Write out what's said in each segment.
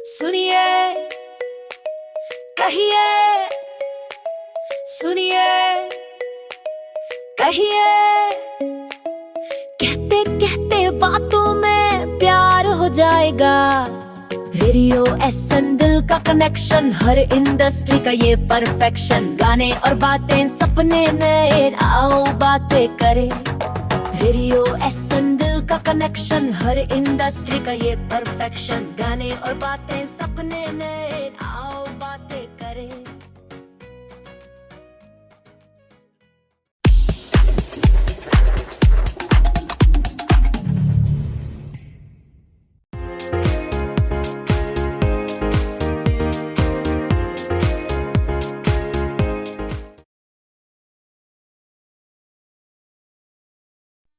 सुनिए कहिए, सुनिए कहिए, कहते कहते बातों में प्यार हो जाएगा। रेडियो एसएन दिल का कनेक्शन, हर इंडस्ट्री का ये परफेक्शन। गाने और बातें सपने नए, आओ बातें करें। रेडियो एसएन दिल का कनेक्शन, हर इंडस्ट्री का ये परफेक्शन। गाने और बातें सपने नए, आओ बातें करें।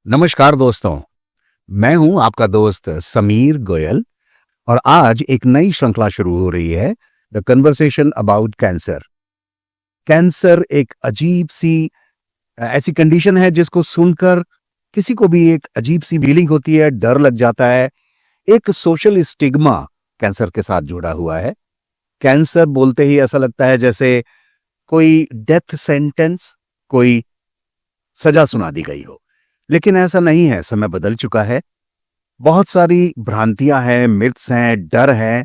नमस्कार दोस्तों, मैं हूं आपका दोस्त समीर गोयल और आज एक नई श्रृंखला शुरू हो रही है, the conversation about cancer. Cancer एक अजीब सी ऐसी कंडीशन है जिसको सुनकर किसी को भी एक अजीब सी फीलिंग होती है, डर लग जाता है। एक सोशल स्टिग्मा कैंसर के साथ जुड़ा हुआ है। कैंसर बोलते ही ऐसा लगता है जैसे कोई डेथ सेंटेंस, कोई सजा सुना दी गई हो, लेकिन ऐसा नहीं है। समय बदल चुका है। बहुत सारी भ्रांतियां हैं, मिथ्स हैं, डर हैं,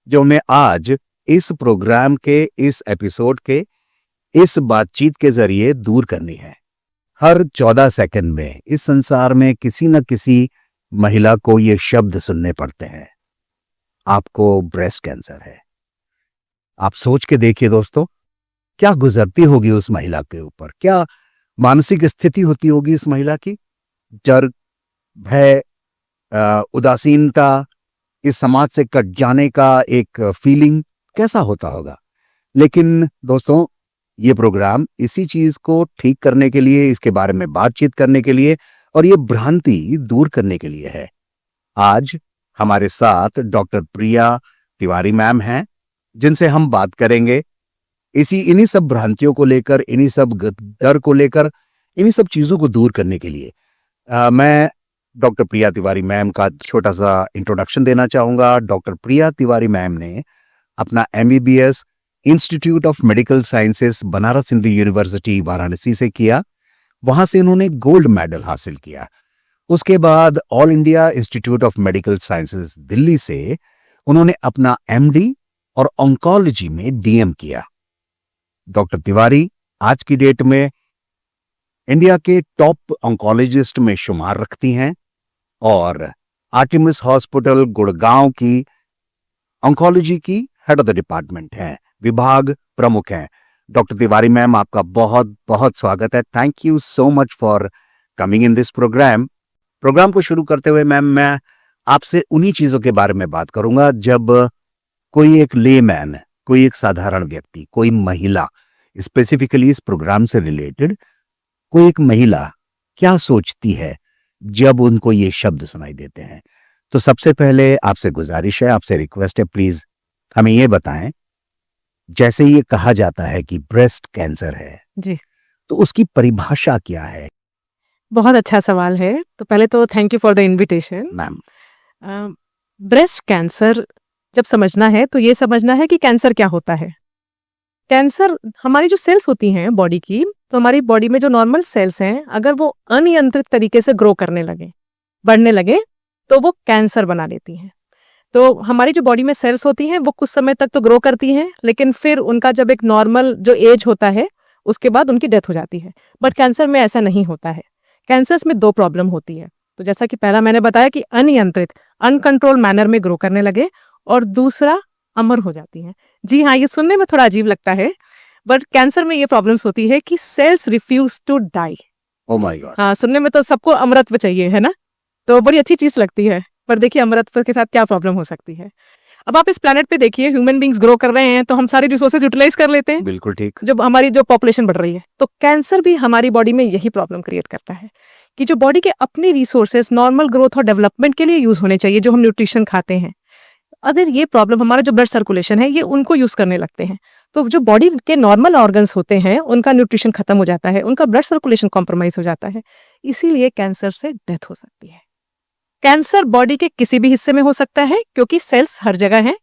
जो हमें आज इस प्रोग्राम के, इस एपिसोड के, इस बातचीत के जरिए दूर करनी है। हर 14 सेकंड में इस संसार में किसी न किसी महिला को ये शब्द सुनने पड़ते हैं, आपको ब्रेस्ट कैंसर है। आप सोच के देखिए दोस्तों, क्या गुजरती होगी उस महिला के ऊपर, क्या मानसिक स्थिति होती होगी इस महिला की। डर, भय, उदासीनता, इस समाज से कट जाने का एक फीलिंग कैसा होता होगा। लेकिन दोस्तों, ये प्रोग्राम इसी चीज को ठीक करने के लिए, इसके बारे में बातचीत करने के लिए और ये भ्रांति दूर करने के लिए है। आज हमारे साथ डॉक्टर प्रिया तिवारी मैम हैं, जिनसे हम बात करेंगे इन्हीं सब भ्रांतियों को लेकर, इन्हीं सब डर को लेकर, इन्हीं सब चीजों को दूर करने के लिए। मैं डॉक्टर प्रिया तिवारी मैम का छोटा सा इंट्रोडक्शन देना चाहूंगा। डॉक्टर प्रिया तिवारी मैम ने अपना MBBS institute of medical sciences Banaras Hindu university Varanasi से किया। वहां से इन्होंने गोल्ड मेडल हासिल किया। उसके बाद all India institute of medical sciences Delhi से उन्होंने अपना MD और ऑन्कोलॉजी में DM किया। डॉक्टर तिवारी आज की डेट में इंडिया के टॉप ऑन्कोलॉजिस्ट में शुमार रखती हैं और आर्टेमिस हॉस्पिटल गुड़गांव की ऑन्कोलॉजी की हेड ऑफ द डिपार्टमेंट है, विभाग प्रमुख हैं। डॉक्टर तिवारी मैम, आपका बहुत बहुत स्वागत है। Thank you so much for coming in this program. Program को शुरू करते हुए मैम, मैं आपसे उन्हीं चीजों के बारे में बात करूंगा जब कोई एक लेमैन, कोई एक साधारण व्यक्ति, कोई महिला, स्पेसिफिकली इस प्रोग्राम से रिलेटेड कोई एक महिला क्या सोचती है जब उनको ये शब्द सुनाई देते हैं। तो सबसे पहले आपसे गुजारिश है, आपसे रिक्वेस्ट है, प्लीज हमें ये बताएं, जैसे ये कहा जाता है कि ब्रेस्ट कैंसर है जी, तो उसकी परिभाषा क्या है। बहुत अच्छा सवाल है। तो पहले तो thank you for the invitation. Ma'am, breast cancer जब समझना है तो ये समझना है कि कैंसर क्या होता है। कैंसर हमारी जो सेल्स होती हैं बॉडी की, तो हमारी बॉडी में जो नॉर्मल सेल्स हैं, अगर वो अनियंत्रित तरीके से ग्रो करने लगे, बढ़ने लगे, तो वो कैंसर बना लेती हैं। तो हमारी जो बॉडी में सेल्स होती हैं वो कुछ समय तक तो ग्रो करती हैं, लेकिन फिर उनका जब एक नॉर्मल जो एज होता है उसके बाद उनकी डेथ हो जाती है। बट कैंसर में ऐसा नहीं होता है। कैंसर्स में 2 प्रॉब्लम होती है। तो जैसा कि पहला मैंने बताया कि अनियंत्रित, अनकंट्रोल मैनर में ग्रो करने लगे, और दूसरा अमर हो जाती हैं। जी हाँ, ये सुनने में थोड़ा अजीब लगता है, बट कैंसर में ये प्रॉब्लम्स होती है कि cells refuse to die. Oh my god. हाँ, सुनने में तो सबको अमरत्व चाहिए, है ना, तो बड़ी अच्छी चीज लगती है, पर देखिए अमरत्व के साथ क्या प्रॉब्लम हो सकती है। अब आप इस प्लेनेट पे देखिए, ह्यूमन बींग्स ग्रो कर रहे हैं तो हम सारी रिसोर्सेज यूटिलाइज कर लेते हैं। बिल्कुल ठीक। जब हमारी जो पॉपुलेशन बढ़ रही है, तो कैंसर भी हमारी बॉडी में यही प्रॉब्लम क्रिएट करता है कि जो बॉडी के अपनी रिसोर्सेज नॉर्मल ग्रोथ और डेवलपमेंट के लिए यूज होने चाहिए, जो हम न्यूट्रिशन खाते हैं, अगर ये प्रॉब्लम हमारा जो ब्लड सर्कुलेशन है ये उनको यूज करने लगते हैं, तो जो बॉडी के नॉर्मल ऑर्गन्स होते हैं उनका न्यूट्रिशन खत्म हो जाता है, उनका ब्लड सर्कुलेशन कॉम्प्रोमाइज हो जाता है, इसीलिए कैंसर से डेथ हो सकती है। कैंसर बॉडी के किसी भी हिस्से में हो सकता है क्योंकि सेल्स हर जगह हैं,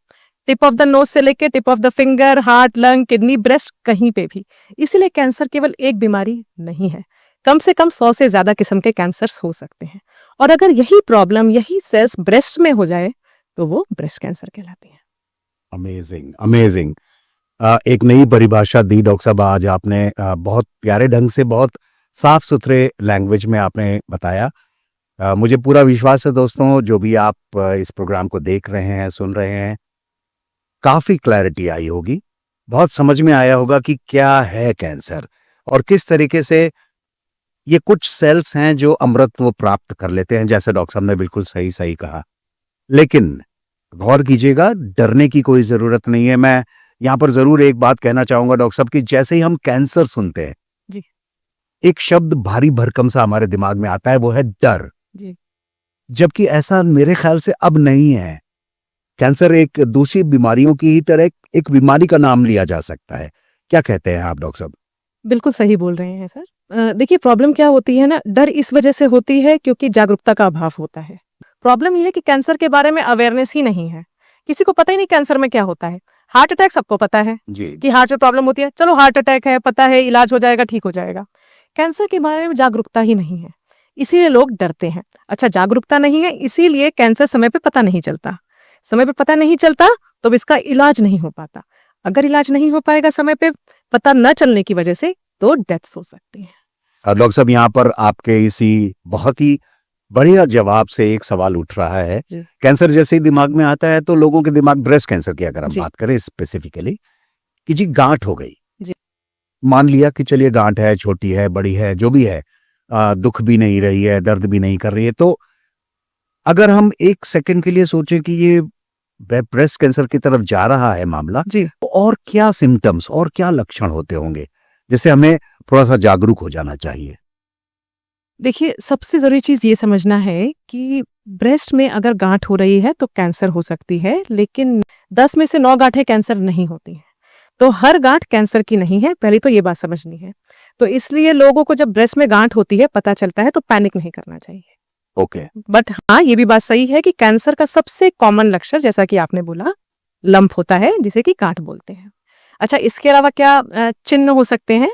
टिप ऑफ द नोज से लेके tip of the finger, heart, lung, kidney, breast, कहीं पे भी। इसीलिए कैंसर केवल एक बीमारी नहीं है, कम से कम 100 से ज्यादा किस्म के कैंसर्स हो सकते हैं। और अगर यही प्रॉब्लम, यही सेल्स ब्रेस्ट में हो जाए तो वो ब्रेस्ट कैंसर कहलाती है। Amazing, amazing. एक नई परिभाषा दी डॉक्टर साहब आज आपने, बहुत प्यारे ढंग से, बहुत साफ सुथरे लैंग्वेज में आपने बताया। मुझे पूरा विश्वास है दोस्तों, जो भी आप इस प्रोग्राम को देख रहे हैं, सुन रहे हैं, काफी क्लैरिटी आई होगी, बहुत समझ में आया होगा कि क्या है कैंसर और किस तरीके से ये कुछ सेल्स हैं जो अमरत्व प्राप्त कर लेते हैं, जैसे डॉक्टर साहब ने बिल्कुल सही सही कहा। लेकिन गौर कीजिएगा, डरने की कोई जरूरत नहीं है। मैं यहां पर जरूर एक बात कहना चाहूंगा डॉक्टर साहब कि जैसे ही हम कैंसर सुनते हैं जी, एक शब्द भारी भरकम सा हमारे दिमाग में आता है, वो है डर। जी, जबकि ऐसा मेरे ख्याल से अब नहीं है। कैंसर एक दूसरी बीमारियों की ही तरह एक बीमारी का नाम लिया जा सकता है। क्या कहते हैं आप डॉक्टर साहब? बिल्कुल सही बोल रहे हैं सर। देखिए, प्रॉब्लम क्या होती है ना, डर इस वजह से होती है क्योंकि जागरूकता का अभाव होता है। प्रॉब्लम ये है कि कैंसर के बारे में अवेयरनेस ही नहीं है, किसी को पता ही नहीं कैंसर में क्या होता है। हार्ट अटैक सबको पता है जी, कि हार्ट में प्रॉब्लम होती है, चलो हार्ट अटैक है, पता है, इलाज हो जाएगा, ठीक हो जाएगा। कैंसर के बारे में जागरूकता ही नहीं है, इसीलिए लोग डरते हैं। अच्छा, जागरूकता नहीं है इसीलिए कैंसर समय पे पता नहीं चलता। समय पे पता नहीं चलता तो इसका इलाज नहीं हो पाता। अगर इलाज नहीं हो पाएगा समय पे, पता न चलने की वजह से, तो डेथ्स हो सकती है। डॉक्टर साहब, यहाँ पर आपके इसी बहुत ही बढ़िया जवाब से एक सवाल उठ रहा है। जी। कैंसर जैसे ही दिमाग में आता है तो लोगों के दिमाग, ब्रेस्ट कैंसर की अगर हम जी। बात करें स्पेसिफिकली, कि जी गांठ हो गई, जी। मान लिया कि चलिए गांठ है, छोटी है, बड़ी है, जो भी है, दुख भी नहीं रही है, दर्द भी नहीं कर रही है, तो अगर हम एक सेकंड के लिए सोचें कि ये ब्रेस्ट कैंसर की तरफ जा रहा है मामला, जी, तो और क्या सिम्टम्स और क्या लक्षण होते होंगे जिससे हमें थोड़ा सा जागरूक हो जाना चाहिए? देखिए, सबसे जरूरी चीज ये समझना है कि ब्रेस्ट में अगर गांठ हो रही है तो कैंसर हो सकती है, लेकिन 10 में से 9 गांठें कैंसर नहीं होती हैं। तो हर गांठ कैंसर की नहीं है, पहले तो ये बात समझनी है। तो इसलिए लोगों को जब ब्रेस्ट में गांठ होती है, पता चलता है, तो पैनिक नहीं करना चाहिए। ओके। बट हाँ, ये भी बात सही है कि कैंसर का सबसे कॉमन लक्षण, जैसा कि आपने बोला, लंप होता है, जिसे कि गांठ बोलते हैं। अच्छा, इसके अलावा क्या चिन्ह हो सकते हैं?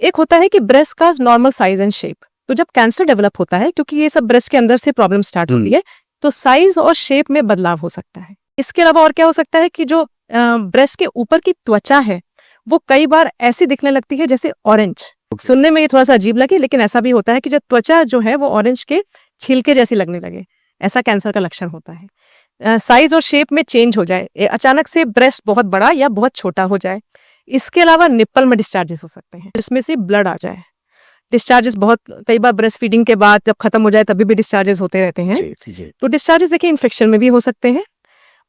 एक होता है कि ब्रेस्ट का नॉर्मल साइज एंड शेप। तो जब कैंसर डेवलप होता है, क्योंकि ये सब ब्रेस्ट के अंदर से प्रॉब्लम स्टार्ट होती है, तो साइज और शेप में बदलाव हो सकता है। इसके अलावा और क्या हो सकता है कि जो ब्रेस्ट के ऊपर की त्वचा है, वो कई बार ऐसी दिखने लगती है जैसे ऑरेंज। सुनने में ये थोड़ा सा अजीब लगे, लेकिन ऐसा भी होता है कि जो त्वचा जो है वो ऑरेंज के छिलके जैसी लगने लगे, ऐसा कैंसर का लक्षण होता है। साइज और शेप में चेंज हो जाए, अचानक से ब्रेस्ट बहुत बड़ा या बहुत छोटा हो जाए। इसके अलावा निप्पल में डिस्चार्जेस हो सकते हैं, जिसमें से ब्लड आ जाए। डिस्चार्जेस बहुत, कई बार ब्रेस्ट फीडिंग के बाद जब खत्म हो जाए तभी भी डिस्चार्जेस होते रहते हैं। जी। तो डिस्चार्जेस देखिए इन्फेक्शन में भी हो सकते हैं,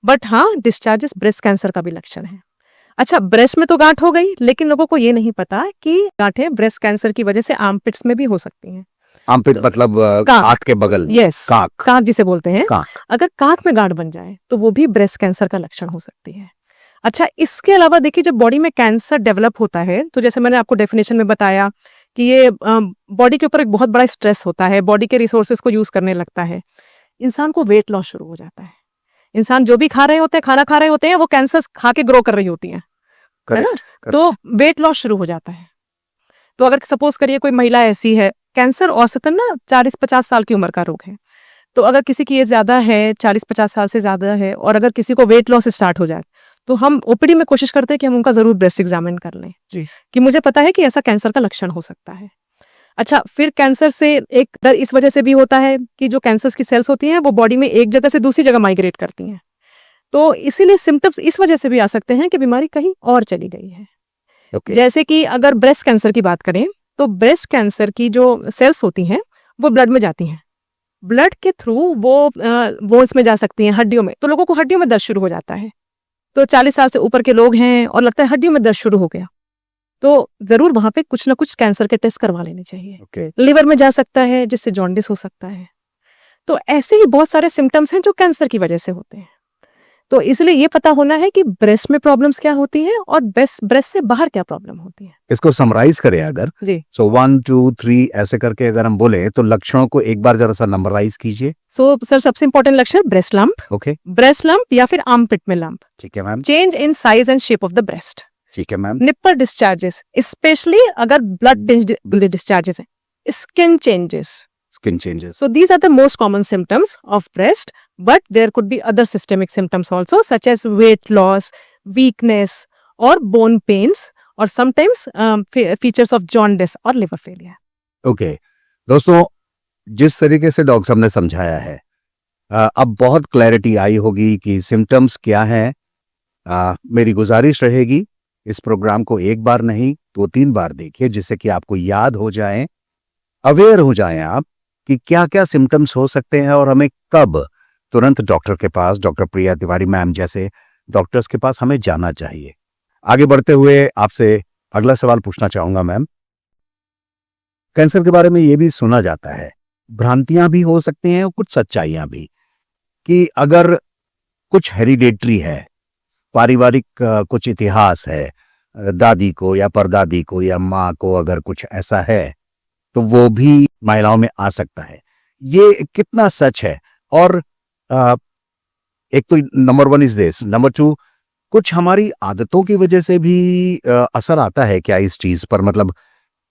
बट हाँ, डिस्चार्जेस ब्रेस्ट कैंसर का भी लक्षण है। अच्छा, ब्रेस्ट में तो गांठ हो गई, लेकिन लोगों को ये नहीं पता कि गांठें ब्रेस्ट कैंसर की वजह से आर्मपिट्स में भी हो सकती हैं। आर्मपिट मतलब कांख के बगल? यस, कांख। कांख जिसे बोलते हैं। कांख। अगर कांख में गांठ बन जाए तो वो भी ब्रेस्ट कैंसर का लक्षण हो सकती है। अच्छा, इसके अलावा देखिए, जब बॉडी में कैंसर डेवलप होता है, तो जैसे मैंने आपको डेफिनेशन में बताया कि ये बॉडी के ऊपर एक बहुत बड़ा स्ट्रेस होता है, बॉडी के रिसोर्सेज को यूज करने लगता है, इंसान को वेट लॉस शुरू हो जाता है। इंसान जो भी खा रहे होते हैं, खाना खा रहे होते हैं, वो कैंसर खा के ग्रो कर रही होती हैं, है ना? तो वेट लॉस शुरू हो जाता है। तो अगर सपोज करिए कोई महिला ऐसी है, कैंसर औसतन ना 40-50 साल की उम्र का रोग है, तो अगर किसी की एज ज्यादा है, 40-50 साल से ज्यादा है, और अगर किसी को वेट लॉस स्टार्ट हो जाए, तो हम ओपीडी में कोशिश करते हैं कि हम उनका जरूर ब्रेस्ट एग्जामिन कर लें जी, कि मुझे पता है कि ऐसा कैंसर का लक्षण हो सकता है। अच्छा, फिर कैंसर से एक डर इस वजह से भी होता है कि जो कैंसर की सेल्स होती हैं वो बॉडी में एक जगह से दूसरी जगह माइग्रेट करती हैं, तो इसीलिए सिम्टम्स इस वजह से भी आ सकते हैं कि बीमारी कहीं और चली गई है। ओके। जैसे कि अगर ब्रेस्ट कैंसर की बात करें, तो ब्रेस्ट कैंसर की जो सेल्स होती हैं वो ब्लड में जाती हैं, ब्लड के थ्रू वो बोन्स में जा सकती हैं, हड्डियों में। तो लोगों को हड्डियों में दर्द शुरू हो जाता है, तो 40 साल से ऊपर के लोग हैं और लगता है हड्डियों में दर्द शुरू हो गया, तो जरूर वहां पे कुछ ना कुछ कैंसर के टेस्ट करवा लेने चाहिए। ओके। लिवर में जा सकता है, जिससे जॉन्डिस हो सकता है। तो ऐसे ही बहुत सारे सिम्टम्स हैं जो कैंसर की वजह से होते हैं। तो इसलिए ये पता होना है कि ब्रेस्ट में प्रॉब्लम्स क्या होती हैं और ब्रेस्ट से बाहर क्या प्रॉब्लम होती है। इसको समराइज करें अगर, जी। सो 1 2 3 ऐसे करके अगर हम बोले तो लक्षणों को एक बार जरा सा नंबराइज कीजिए। सो सर सबसे इंपॉर्टेंट लक्षण breast lump, okay, breast lump या फिर आर्मपिट में लंप, ठीक है ma'am, change in size and shape of the breast, ठीक है मैम, निप्पल डिस्चार्जेस स्पेशली अगर ब्लड डिस्चार्जेस हैं, skin changes. Skin changes. So these are the most common symptoms of breast, but there could be other systemic symptoms also, such as weight loss, weakness, or bone pains, or sometimes features of jaundice or liver failure. Okay दोस्तों, जिस तरीके से doctor साहब ने समझाया है अब बहुत क्लैरिटी आई होगी कि सिम्टम्स क्या हैं। मेरी गुजारिश रहेगी इस प्रोग्राम को एक बार नहीं 2-3 बार देखिए, जिससे कि आपको याद हो जाए, अवेयर हो जाएं आप कि क्या क्या सिम्टम्स हो सकते हैं और हमें कब तुरंत डॉक्टर के पास, डॉक्टर प्रिया तिवारी मैम जैसे डॉक्टर्स के पास हमें जाना चाहिए। आगे बढ़ते हुए आपसे अगला सवाल पूछना चाहूंगा मैम, कैंसर के बारे में ये भी सुना जाता है, भ्रांतियां भी हो सकती हैं और कुछ सच्चाइयां भी, कि अगर कुछ हेरिडेटरी है, पारिवारिक कुछ इतिहास है, दादी को या परदादी को या माँ को अगर कुछ ऐसा है तो वो भी महिलाओं में आ सकता है। ये कितना सच है? और एक तो नंबर 1 इज दिस, नंबर 2 कुछ हमारी आदतों की वजह से भी असर आता है क्या इस चीज पर? मतलब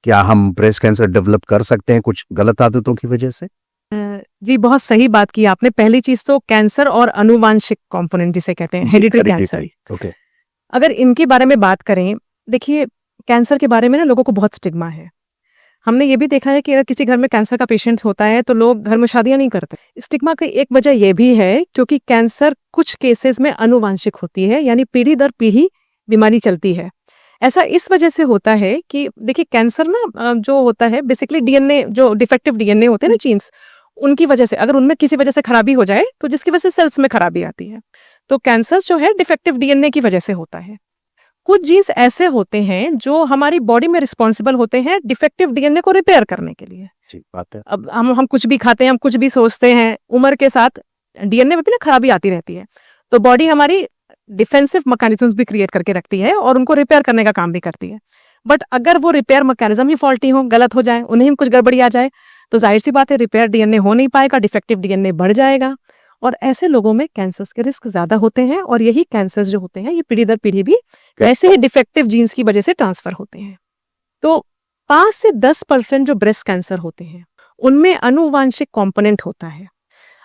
क्या हम ब्रेस्ट कैंसर डेवलप कर सकते हैं कुछ गलत आदतों की वजह से? जी बहुत सही बात की आपने। पहली चीज तो कैंसर और अनुवांशिक कंपोनेंट जिसे कहते हैं हेरिडिटरी कैंसर, ओके, अगर इनके बारे में बात करें, देखिए कैंसर के बारे में ना लोगों को बहुत स्टिग्मा है। हमने ये भी देखा है कि अगर किसी घर में कैंसर का पेशेंट होता है तो लोग घर में शादियां नहीं करते। स्टिग्मा की एक वजह यह भी है क्योंकि कैंसर कुछ केसेस में अनुवांशिक होती है, यानी पीढ़ी दर पीढ़ी बीमारी चलती है। ऐसा इस वजह से होता है कि देखिए कैंसर ना जो होता है बेसिकली डीएनए, जो डिफेक्टिव डीएनए होते हैं ना जीन्स, उनकी वजह से अगर उनमें किसी वजह से खराबी हो जाए तो जिसकी वजह से सेल्स में खराबी आती है। तो कैंसर जो है डिफेक्टिव डीएनए की वजह से होता है। कुछ जीन्स ऐसे होते हैं जो हमारी बॉडी में रिस्पॉन्सिबल होते हैं डिफेक्टिव डीएनए को रिपेयर करने के लिए। ठीक बात है। अब हम कुछ भी खाते हैं, हम कुछ भी सोचते हैं, उम्र के साथ डीएनए में भी ना खराबी आती रहती है। तो बॉडी हमारी डिफेंसिव मैकेनिज्म्स भी क्रिएट करके रखती है और उनको रिपेयर करने का काम भी करती है। बट अगर वो रिपेयर मैकेनिज्म ही फॉल्टी हो, गलत हो जाए, उन्हें कुछ गड़बड़ी आ जाए, तो जाहिर सी बात है रिपेयर डीएनए हो नहीं पाएगा, डिफेक्टिव डीएनए बढ़ जाएगा और ऐसे लोगों में कैंसर के रिस्क ज्यादा होते हैं। और यही कैंसर जो होते हैं ये पीढ़ी दर पीढ़ी भी ऐसे ही डिफेक्टिव जीन्स की वजह से ट्रांसफर होते हैं। तो 5 से 10% जो ब्रेस्ट कैंसर होते हैं उनमें अनुवांशिक कंपोनेंट होता है।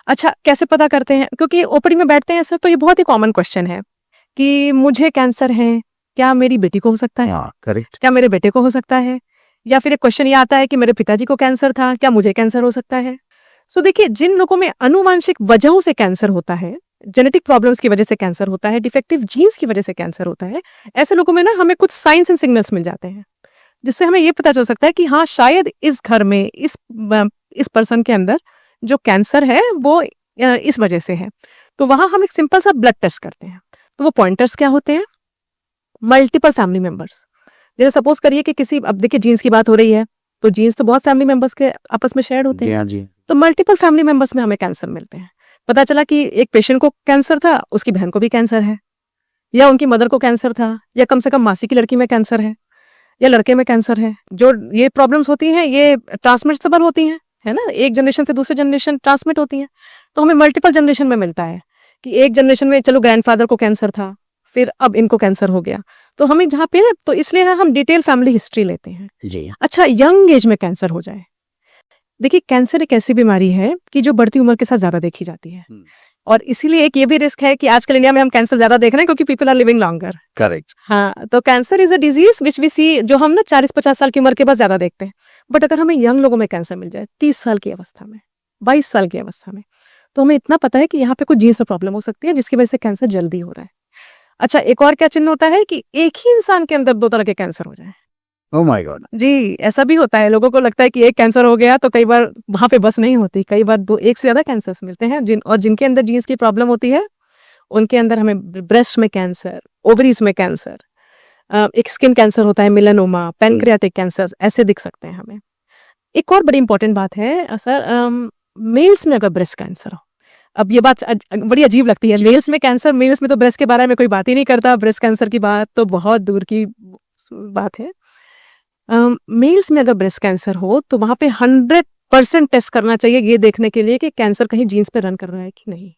अच्छा, कैसे पता करते हैं? क्योंकि ओपीडी में बैठते हैं सर, तो ये बहुत ही कॉमन क्वेश्चन है कि मुझे कैंसर है, क्या मेरी बेटी को हो सकता है? करेक्ट। क्या मेरे बेटे को हो सकता है? या फिर एक क्वेश्चन ये आता है कि मेरे पिताजी को कैंसर था, क्या मुझे कैंसर हो सकता है? सो देखिए, जिन लोगों में अनुवांशिक वजहों से कैंसर होता है, जेनेटिक प्रॉब्लम्स की वजह से कैंसर होता है, डिफेक्टिव जीन्स की वजह से कैंसर होता है, ऐसे लोगों में ना हमें कुछ साइंस एंड सिग्नल्स मिल जाते हैं जिससे हमें ये पता चल सकता है कि हाँ शायद इस घर में इस पर्सन के अंदर जो कैंसर है वो इस वजह से है। तो वहां हम एक सिंपल सा ब्लड टेस्ट करते हैं। तो वो पॉइंटर्स क्या होते हैं? Multiple family members. जैसे सपोज करिए कि किसी, अब देखिए जीन्स की बात हो रही है, तो जीन्स तो बहुत फैमिली मेंबर्स के आपस में शेयर होते हैं। जी। तो मल्टीपल फैमिली मेंबर्स में हमें कैंसर मिलते हैं। पता चला कि एक पेशेंट को कैंसर था, उसकी बहन को भी कैंसर है, या उनकी मदर को कैंसर था, या कम से कम मासी की लड़की में कैंसर है, या लड़के में कैंसर है। जो ये प्रॉब्लम्स होती हैं ये ट्रांसमिटेबल होती हैं, है ना, एक जनरेशन से दूसरे जनरेशन ट्रांसमिट होती हैं। तो हमें मल्टीपल जनरेशन में मिलता है कि एक जनरेशन में चलो ग्रैंडफादर को कैंसर था, फिर अब इनको कैंसर हो गया। तो हमें जहाँ पे, तो इसलिए हम डिटेल फैमिली हिस्ट्री लेते हैं। जी। अच्छा, यंग एज में कैंसर हो जाए, देखिए कैंसर एक ऐसी बीमारी है कि जो बढ़ती उम्र के साथ ज्यादा देखी जाती है, और इसीलिए एक ये भी रिस्क है कि आजकल इंडिया में हम कैंसर ज्यादा देख रहे हैं क्योंकि people are living longer. Correct. हाँ, तो cancer is a disease which we see, जो हम ना 40-50 साल की उम्र के बाद ज्यादा देखते हैं। बट अगर हमें यंग लोगों में कैंसर मिल जाए 30 साल की अवस्था में, 22 साल की अवस्था में, तो हमें इतना पता है कि यहाँ पे कुछ जीन्स में प्रॉब्लम हो सकती है जिसकी वजह से कैंसर जल्दी हो रहा है। अच्छा, एक और क्या चिन्ह होता है कि एक ही इंसान के अंदर 2 तरह के कैंसर हो जाए। Oh my God. जी, ऐसा भी होता है। लोगों को लगता है कि एक कैंसर हो गया तो कई बार वहां पे बस नहीं होती, कई बार 1 से ज्यादा कैंसर्स मिलते हैं। जिनके अंदर जीन्स की प्रॉब्लम होती है उनके अंदर हमें ब्रेस्ट में कैंसर, ओवरीज में कैंसर, एक स्किन कैंसर होता है, मेलानोमा, पैनक्रियाटिक कैंसर, ऐसे दिख सकते हैं हमें। एक और बड़ी इंपॉर्टेंट बात है सर, मेल्स में अगर ब्रेस्ट कैंसर हो, अब ये बात बड़ी अजीब लगती है, मेल्स में कैंसर, मेल्स में तो ब्रेस्ट के बारे में कोई बात ही नहीं करता, ब्रेस्ट कैंसर की बात तो बहुत दूर की बात है। मेल्स में अगर ब्रेस्ट कैंसर हो तो वहां पे 100% टेस्ट करना चाहिए ये देखने के लिए कि कैंसर कहीं जीन्स पे रन कर रहा है कि नहीं,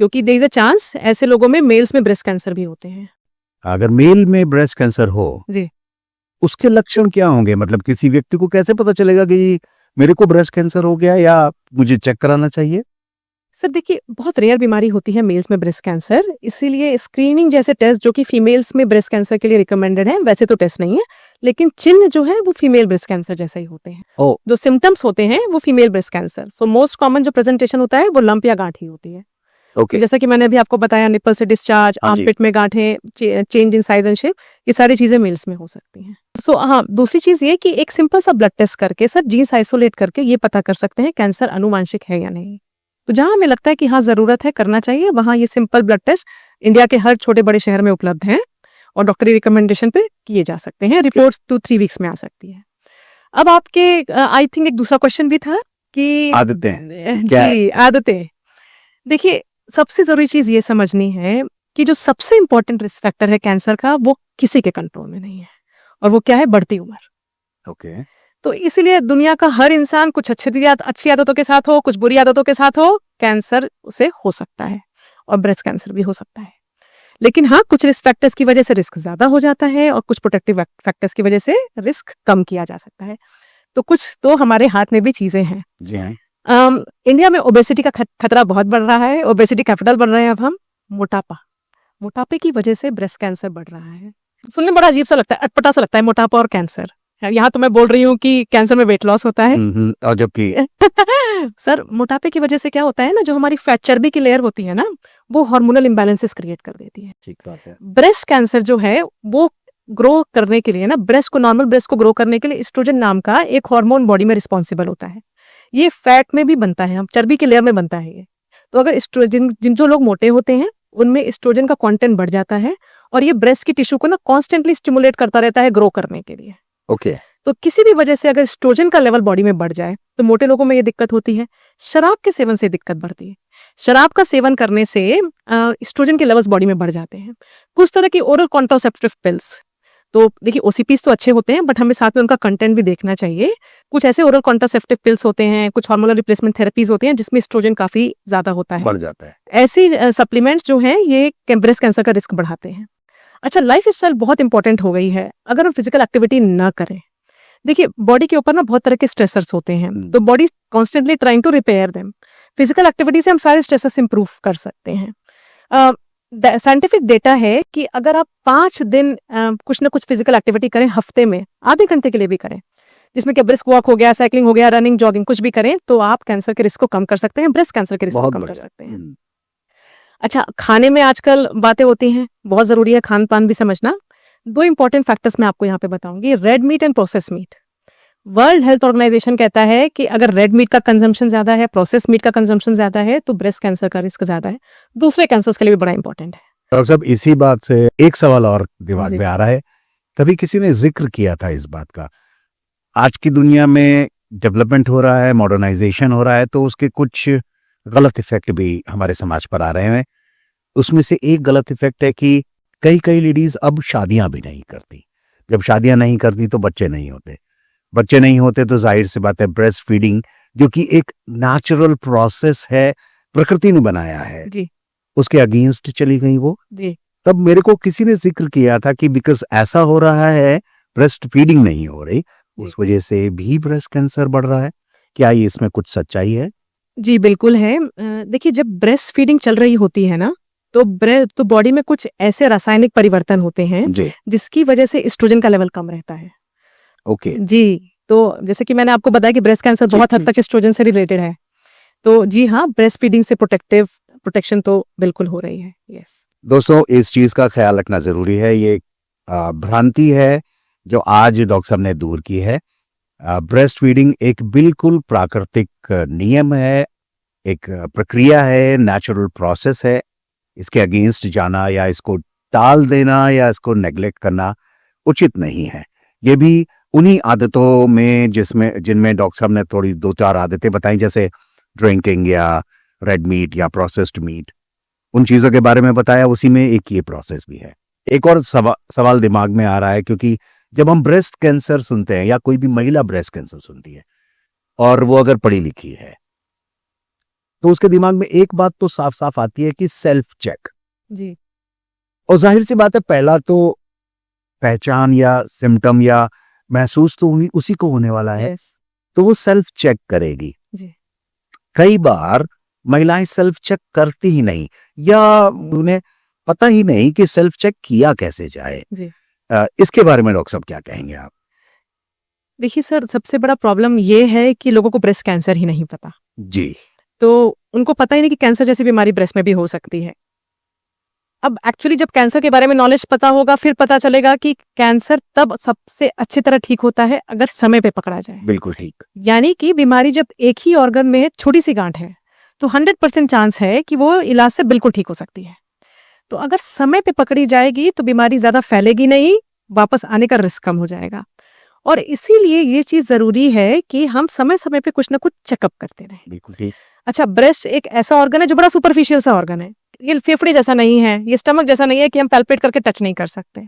क्योंकि देयर इज अ चांस ऐसे लोगों में मेल्स में ब्रेस्ट कैंसर भी होते हैं। अगर मेल में ब्रेस्ट कैंसर हो जी, उसके लक्षण क्या होंगे? मतलब किसी व्यक्ति को कैसे पता चलेगा कि मेरे को ब्रेस्ट कैंसर हो गया या मुझे चेक कराना चाहिए? सर देखिए बहुत रेयर बीमारी होती है मेल्स में ब्रेस्ट कैंसर, इसीलिए स्क्रीनिंग जैसे टेस्ट जो कि फीमेल्स में ब्रेस्ट कैंसर के लिए रिकमेंडेड है, वैसे तो टेस्ट नहीं है, लेकिन चिन्ह जो है वो फीमेल ब्रेस्ट कैंसर जैसा ही होते हैं। ओ। जो सिम्टम्स होते हैं वो female breast cancer. So most common जो प्रेजेंटेशन होता है वो लंप या गांठ ही होती है। ओके। जैसा कि मैंने अभी आपको बताया, निपल से डिस्चार्ज, हाँ जी। आर्मपिट में गांठें, change in size and shape, ये सारी चीजें मेल्स में हो सकती हैं। सो हाँ, दूसरी चीज ये कि एक सिंपल सा ब्लड टेस्ट करके सर जीन्स आइसोलेट करके ये पता कर सकते हैं कैंसर अनुवांशिक है या नहीं। तो जहां हमें लगता है कि हाँ जरूरत है करना चाहिए, वहां ये सिंपल ब्लड टेस्ट इंडिया के हर छोटे बड़े शहर में उपलब्ध हैं और डॉक्टरी रिकमेंडेशन पे किए जा सकते हैं। रिपोर्ट 2-3 वीक्स में आ सकती है। अब आपके आई थिंक एक दूसरा क्वेश्चन भी था कि आदतें क्या जी, आदतें। देखिए सबसे जरूरी चीज ये समझनी है कि जो सबसे इंपॉर्टेंट रिस्क फैक्टर है कैंसर का वो किसी के कंट्रोल में नहीं है, और वो क्या है? बढ़ती उम्र। ओके। तो इसीलिए दुनिया का हर इंसान कुछ अच्छी आदतों के साथ हो, कुछ बुरी आदतों के साथ हो, कैंसर उसे हो सकता है और ब्रेस्ट कैंसर भी हो सकता है। लेकिन हाँ, कुछ रिस्क फैक्टर्स की वजह से रिस्क ज्यादा हो जाता है और कुछ प्रोटेक्टिव फैक्टर्स की वजह से रिस्क कम किया जा सकता है। तो कुछ तो हमारे हाथ में भी चीजें हैं। जी हाँ। इंडिया में ओबेसिटी का खतरा बहुत बढ़ रहा है, ओबेसिटी कैपिटल बन रहे हैं अब हम। मोटापे की वजह से ब्रेस्ट कैंसर बढ़ रहा है। सुनने में बड़ा अजीब सा लगता है, अटपटा सा लगता है मोटापा और कैंसर। यहाँ तो मैं बोल रही हूँ कि कैंसर में वेट लॉस होता है। और जबकि सर मोटापे की वजह से क्या होता है ना, जो हमारी फैट चर्बी की लेयर होती है ना, वो हार्मोनल इम्बैलेंसेस क्रिएट कर देती है। ठीक बात है। ब्रेस्ट कैंसर जो है वो ग्रो करने के लिए ना, नॉर्मल ब्रेस्ट को ग्रो करने के लिए एस्ट्रोजन नाम का एक हार्मोन बॉडी में रिस्पॉन्सिबल होता है। ये फैट में भी बनता है, हम चर्बी की लेयर में बनता है ये। तो अगर जिन जो लोग मोटे होते हैं उनमें एस्ट्रोजन का कंटेंट बढ़ जाता है और ये ब्रेस्ट की टिश्यू को ना कॉन्स्टेंटली स्टिमुलेट करता रहता है ग्रो करने के लिए। ओके। तो किसी भी वजह से अगर एस्ट्रोजन का लेवल बॉडी में बढ़ जाए तो मोटे लोगों में ये दिक्कत होती है। शराब के सेवन से दिक्कत बढ़ती है। शराब का सेवन करने से एस्ट्रोजन के लेवल्स बॉडी में बढ़ जाते हैं। कुछ तरह की ओरल कॉन्ट्रासेप्टिव पिल्स, तो देखिए ओसीपीज तो अच्छे होते हैं बट हमें साथ में उनका कंटेंट भी देखना चाहिए। कुछ ऐसे ओरल कॉन्ट्रासेप्टिव पिल्स होते हैं, कुछ हार्मोनल रिप्लेसमेंट थेरेपीज होती हैं जिसमें एस्ट्रोजन काफी ज्यादा होता है। बढ़ जाता है। ऐसी सप्लीमेंट्स जो हैं ये ब्रेस्ट कैंसर का रिस्क बढ़ाते हैं। अच्छा, लाइफ स्टाइल बहुत इंपॉर्टेंट हो गई है। अगर हम फिजिकल एक्टिविटी ना करें, देखिए बॉडी के ऊपर ना बहुत तरह के स्ट्रेसर्स होते हैं, तो body constantly trying to repair them. Physical activity से हम सारे स्ट्रेसर्स इंप्रूव कर सकते हैं। साइंटिफिक डेटा है कि अगर आप 5 दिन कुछ ना कुछ फिजिकल एक्टिविटी करें हफ्ते में, आधे घंटे के लिए भी करें, जिसमें कि ब्रिस्क वॉक हो गया, साइकिलिंग हो गया, रनिंग, जॉगिंग, कुछ भी करें, तो आप कैंसर के रिस्क को कम कर सकते हैं, ब्रेस्ट कैंसर के रिस्क को बहुत कम कर बढ़िया। सकते हैं। अच्छा, खाने में आजकल बातें होती हैं, बहुत जरूरी है खान पान भी समझना। 2 इंपॉर्टेंट फैक्टर्स मैं आपको यहाँ पे बताऊंगी, red meat and process meat. World health organization कहता है कि अगर रेड मीट का कंजम्पशन ज्यादा है, प्रोसेस मीट का कंजम्पशन ज्यादा है, तो ब्रेस्ट कैंसर का रिस्क ज्यादा है। दूसरे कैंसर्स के लिए भी बड़ा इंपॉर्टेंट है। डॉक्टर साहब, इसी बात से एक सवाल और दिमाग जी। में आ रहा है। कभी किसी ने जिक्र किया था इस बात का, आज की दुनिया में डेवलपमेंट हो रहा है, मॉडर्नाइजेशन हो रहा है, तो उसके कुछ गलत इफेक्ट भी हमारे समाज पर आ रहे हैं। उसमें से एक गलत इफेक्ट है कि कई लेडीज अब शादियां भी नहीं करती। जब शादियां नहीं करती तो बच्चे नहीं होते तो जाहिर सी बात है ब्रेस्ट फीडिंग, जो कि एक नेचुरल प्रोसेस है, प्रकृति ने बनाया है, जी उसके अगेंस्ट चली गई वो। जी तब मेरे को किसी ने जिक्र किया था कि बिकॉज ऐसा हो रहा है, ब्रेस्ट फीडिंग नहीं हो रही, उस वजह से भी ब्रेस्ट कैंसर बढ़ रहा है। क्या ये इसमें कुछ सच्चाई है? जी बिल्कुल है। देखिए जब ब्रेस्ट फीडिंग चल रही होती है ना, तो बॉडी में कुछ ऐसे रासायनिक परिवर्तन होते हैं जी। जिसकी वजह से एस्ट्रोजन का लेवल कम रहता है। ओके। जी, तो जैसे कि मैंने आपको बताया कि ब्रेस्ट कैंसर बहुत हद तक एस्ट्रोजन से रिलेटेड है, तो जी हाँ, ब्रेस्ट फीडिंग से प्रोटेक्शन तो बिल्कुल हो रही है। यस दोस्तों, इस चीज का ख्याल रखना जरूरी है। ये भ्रांति है जो आज डॉक्टर साहब ने दूर की है। ब्रेस्ट फीडिंग एक बिल्कुल प्राकृतिक नियम है, एक प्रक्रिया है, नेचुरल प्रोसेस है। इसके अगेंस्ट जाना या इसको टाल देना या इसको नेग्लेक्ट करना उचित नहीं है। ये भी उन्हीं आदतों में जिनमें डॉक्टर साहब ने थोड़ी 2-4 आदतें बताई, जैसे ड्रिंकिंग या रेड मीट या प्रोसेस्ड मीट, उन चीज़ों के बारे में बताया, उसी में एक ये प्रोसेस भी है। एक और सवाल दिमाग में आ रहा है, क्योंकि जब हम ब्रेस्ट कैंसर सुनते हैं या कोई भी महिला ब्रेस्ट कैंसर सुनती है और वो अगर पढ़ी लिखी है, तो उसके दिमाग में एक बात तो साफ साफ आती है कि सेल्फ चेक। जी और जाहिर सी बात है, पहला तो पहचान या सिम्टम या महसूस तो उसी को होने वाला है, यस तो वो सेल्फ चेक करेगी। जी कई बार महिलाएं सेल्फ चेक करती ही नहीं या उन्हें पता ही नहीं कि सेल्फ चेक किया कैसे जाए। जी इसके बारे में डॉक्टर साहब क्या कहेंगे आप? देखिए सर, सबसे बड़ा प्रॉब्लम ये है कि लोगों को ब्रेस्ट कैंसर ही नहीं पता। जी तो उनको पता ही नहीं कि कैंसर जैसी बीमारी ब्रेस्ट में भी हो सकती है। अब एक्चुअली जब कैंसर के बारे में नॉलेज पता होगा, फिर पता चलेगा कि कैंसर तब सबसे अच्छी तरह ठीक होता है अगर समय पे पकड़ा जाए। बिल्कुल ठीक। यानी कि बीमारी जब एक ही ऑर्गन में छोटी सी गांठ है, तो 100% चांस है कि वो इलाज से बिल्कुल ठीक हो सकती है। तो अगर समय पे पकड़ी जाएगी तो बीमारी ज्यादा फैलेगी नहीं, वापस आने का रिस्क कम हो जाएगा। और इसीलिए ये चीज जरूरी है कि हम समय समय पे कुछ ना कुछ चेकअप करते रहें। बिल्कुल ठीक। अच्छा, ब्रेस्ट एक ऐसा ऑर्गन है जो बड़ा सुपरफिशियल सा ऑर्गन है। ये फेफड़े जैसा नहीं है, ये स्टमक जैसा नहीं है कि हम पैल्पेट करके टच नहीं कर सकते।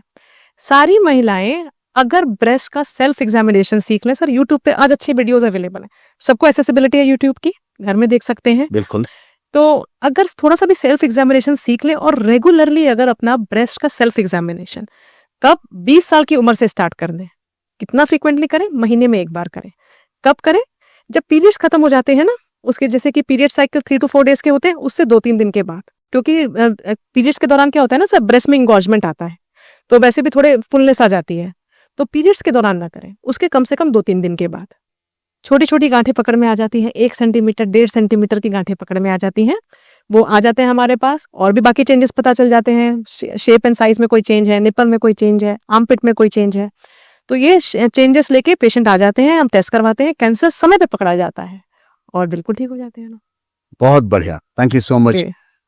सारी महिलाएं अगर ब्रेस्ट का सेल्फ एग्जामिनेशन सीख लें, सर यूट्यूब पे आज अच्छी वीडियोस अवेलेबल है, सबको एक्सेसिबिलिटी है यूट्यूब की, घर में देख सकते हैं। बिल्कुल। तो अगर थोड़ा सा भी सेल्फ एग्जामिनेशन सीख लें और रेगुलरली अगर अपना ब्रेस्ट का सेल्फ एग्जामिनेशन कब 20 साल की उम्र से स्टार्ट कर दें, कितना फ्रीक्वेंटली करें, महीने में एक बार करें। कब करें? जब पीरियड्स खत्म हो जाते हैं ना, उसके जैसे कि पीरियड साइकिल 3 to 4 डेज के होते हैं, उससे 2-3 दिन के बाद, क्योंकि पीरियड्स के दौरान क्या होता है ना सर, ब्रेस्ट में इंगॉजमेंट आता है, तो वैसे भी थोड़े फुलनेस आ जाती है। तो पीरियड्स के दौरान ना करें, उसके कम से कम 2-3 दिन के बाद। छोटी छोटी गांठें पकड़ में आ जाती हैं, 1 सेंटीमीटर 1.5 सेंटीमीटर की गांठें पकड़ में आ जाती हैं, वो आ जाते हैं हमारे पास। और भी बाकी चेंजेस पता चल जाते हैं, शेप एंड साइज में कोई चेंज है, निपल में कोई चेंज है, आर्मपिट में कोई चेंज है, तो ये चेंजेस लेके पेशेंट आ जाते हैं, हम टेस्ट करवाते हैं, कैंसर समय पे पकड़ा जाता है और बिल्कुल ठीक हो जाते हैं ना। बहुत बढ़िया, थैंक यू सो मच।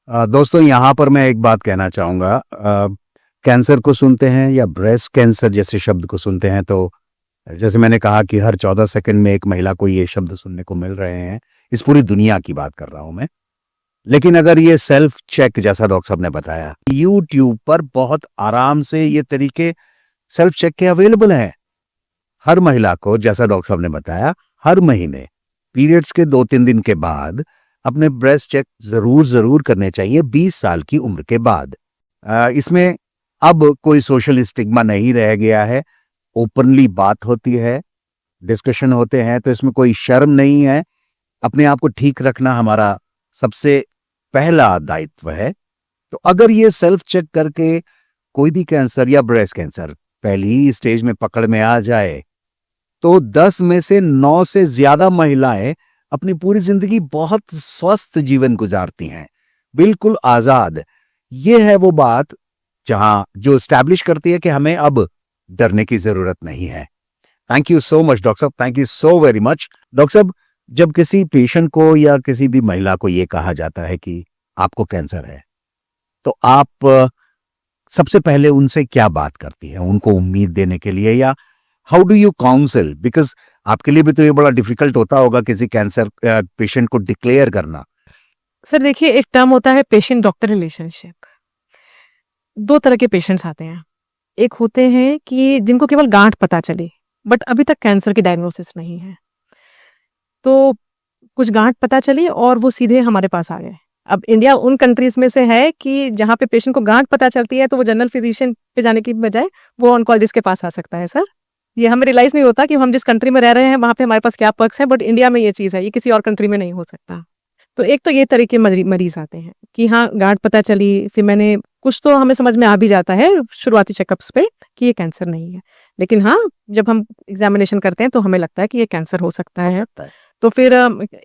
दोस्तों, यहाँ पर मैं एक बात कहना चाहूंगा, कैंसर को सुनते हैं या ब्रेस्ट कैंसर जैसे शब्द को सुनते हैं, तो जैसे मैंने कहा कि हर 14 सेकंड में एक महिला को ये शब्द सुनने को मिल रहे हैं। इस पूरी दुनिया की बात कर रहा हूं मैं। लेकिन अगर ये सेल्फ चेक जैसा डॉक्टर साहब ने बताया, यूट्यूब पर बहुत आराम से ये तरीके सेल्फ चेक के अवेलेबल हैं। हर महिला को, जैसा डॉक्टर साहब ने बताया, हर महीने पीरियड्स के 2-3 दिन के बाद अपने ब्रेस्ट चेक जरूर करने चाहिए 20 साल की उम्र के बाद। इसमें अब कोई सोशल स्टिग्मा नहीं रह गया है, ओपनली बात होती है, डिस्कशन होते हैं, तो इसमें कोई शर्म नहीं है। अपने आप को ठीक रखना हमारा सबसे पहला दायित्व है। तो अगर ये सेल्फ चेक करके कोई भी कैंसर या ब्रेस्ट कैंसर पहली ही स्टेज में पकड़ में आ जाए, तो 10 में से 9 से ज्यादा महिलाएं अपनी पूरी जिंदगी बहुत स्वस्थ जीवन गुजारती हैं, बिल्कुल आजाद। ये है वो बात जो स्टैब्लिश करती है कि हमें अब डरने की जरूरत नहीं है। Thank you so much doctor साहब, thank you so very much. Doctor साहब, जब किसी पेशेंट को या किसी भी महिला को ये कहा जाता है कि आपको कैंसर है, तो आप सबसे पहले उनसे क्या बात करती है, उनको उम्मीद देने के लिए, या how do you council? Because आपके लिए भी तो ये बड़ा डिफिकल्ट होता होगा किसी कैंसर पेशेंट को डिक्लेयर करना। सर देखिए, एक टर्म होता है पेशेंट डॉक्टर रिलेशनशिप। 2 तरह के पेशेंट्स आते हैं। एक होते हैं कि जिनको केवल गांठ पता चली, बट अभी तक कैंसर की डायग्नोसिस नहीं है, तो कुछ गांठ पता चली और वो सीधे हमारे पास आ गए। अब इंडिया उन कंट्रीज में से है कि जहां पे पेशेंट को गांठ पता चलती है तो वो जनरल फिजिशियन पे जाने की बजाय वो ऑन्कोलॉजिस्ट के पास आ सकता है। सर, ये हमें रियलाइज नहीं होता कि हम जिस कंट्री में रह रहे हैं वहां पे हमारे पास क्या पर्क्स है, बट इंडिया में ये चीज है, ये किसी और कंट्री में नहीं हो सकता। तो एक तो ये तरीके मरीज आते हैं कि हाँ गांठ पता चली, फिर मैंने कुछ तो हमें समझ में आ भी जाता है शुरुआती चेकअप्स पे कि ये कैंसर नहीं है, लेकिन हाँ जब हम एग्जामिनेशन करते हैं तो हमें लगता है कि ये कैंसर हो सकता है। तो फिर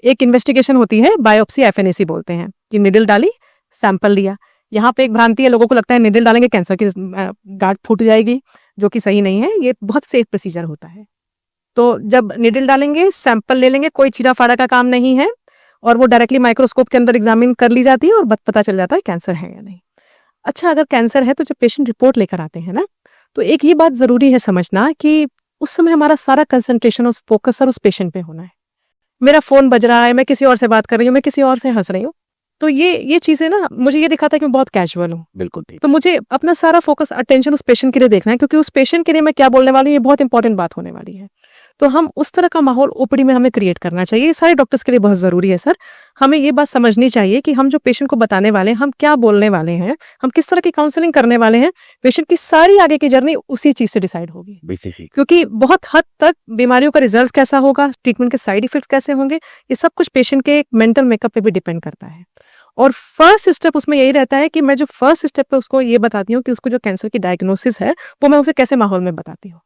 एक इन्वेस्टिगेशन होती है, बायोप्सी FNAC बोलते हैं, कि निडल डाली, सैंपल लिया। यहाँ पे एक भ्रांति है, लोगों को लगता है निडल डालेंगे कैंसर की गांठ फूट जाएगी, जो कि सही नहीं है। ये बहुत सेफ प्रोसीजर होता है। तो जब निडल डालेंगे, सैंपल ले लेंगे, कोई चीरा फाड़ा का काम नहीं है, और वो डायरेक्टली माइक्रोस्कोप के अंदर एग्जामिन कर ली जाती है और पता चल जाता है कैंसर है या नहीं। अच्छा, अगर कैंसर है तो जब पेशेंट रिपोर्ट लेकर आते हैं ना, तो एक ये बात जरूरी है समझना कि उस समय हमारा सारा कंसंट्रेशन और फोकस सर उस पेशेंट पे होना है। मेरा फोन बज रहा है, मैं किसी और से बात कर रही हूँ, मैं किसी और से हंस रही हूँ, तो ये चीजें ना मुझे ये दिखाता है कि मैं बहुत कैजुअल हूँ। बिल्कुल ठीक। तो मुझे अपना सारा फोकस अटेंशन उस पेशेंट के लिए देखना है, क्योंकि उस पेशेंट के लिए मैं क्या बोलने वाली हूँ ये बहुत इंपॉर्टेंट बात होने वाली है। तो हम उस तरह का माहौल ओपीडी में हमें क्रिएट करना चाहिए। ये सारे डॉक्टर्स के लिए बहुत जरूरी है सर। हमें ये बात समझनी चाहिए कि हम जो पेशेंट को बताने वाले हैं, हम क्या बोलने वाले हैं, हम किस तरह की काउंसलिंग करने वाले हैं, पेशेंट की सारी आगे की जर्नी उसी चीज से डिसाइड होगी। बिल्कुल ठीक। क्योंकि बहुत हद तक बीमारियों का रिजल्ट कैसा होगा, ट्रीटमेंट के साइड इफेक्ट्स कैसे होंगे, ये सब कुछ पेशेंट के मेंटल मेकअप पे भी डिपेंड करता है। और फर्स्ट स्टेप उसमें यही रहता है कि मैं जो फर्स्ट स्टेप पे उसको ये बताती हूँ कि उसको जो कैंसर की डायग्नोसिस है वो मैं उसे कैसे माहौल में बताती हूँ,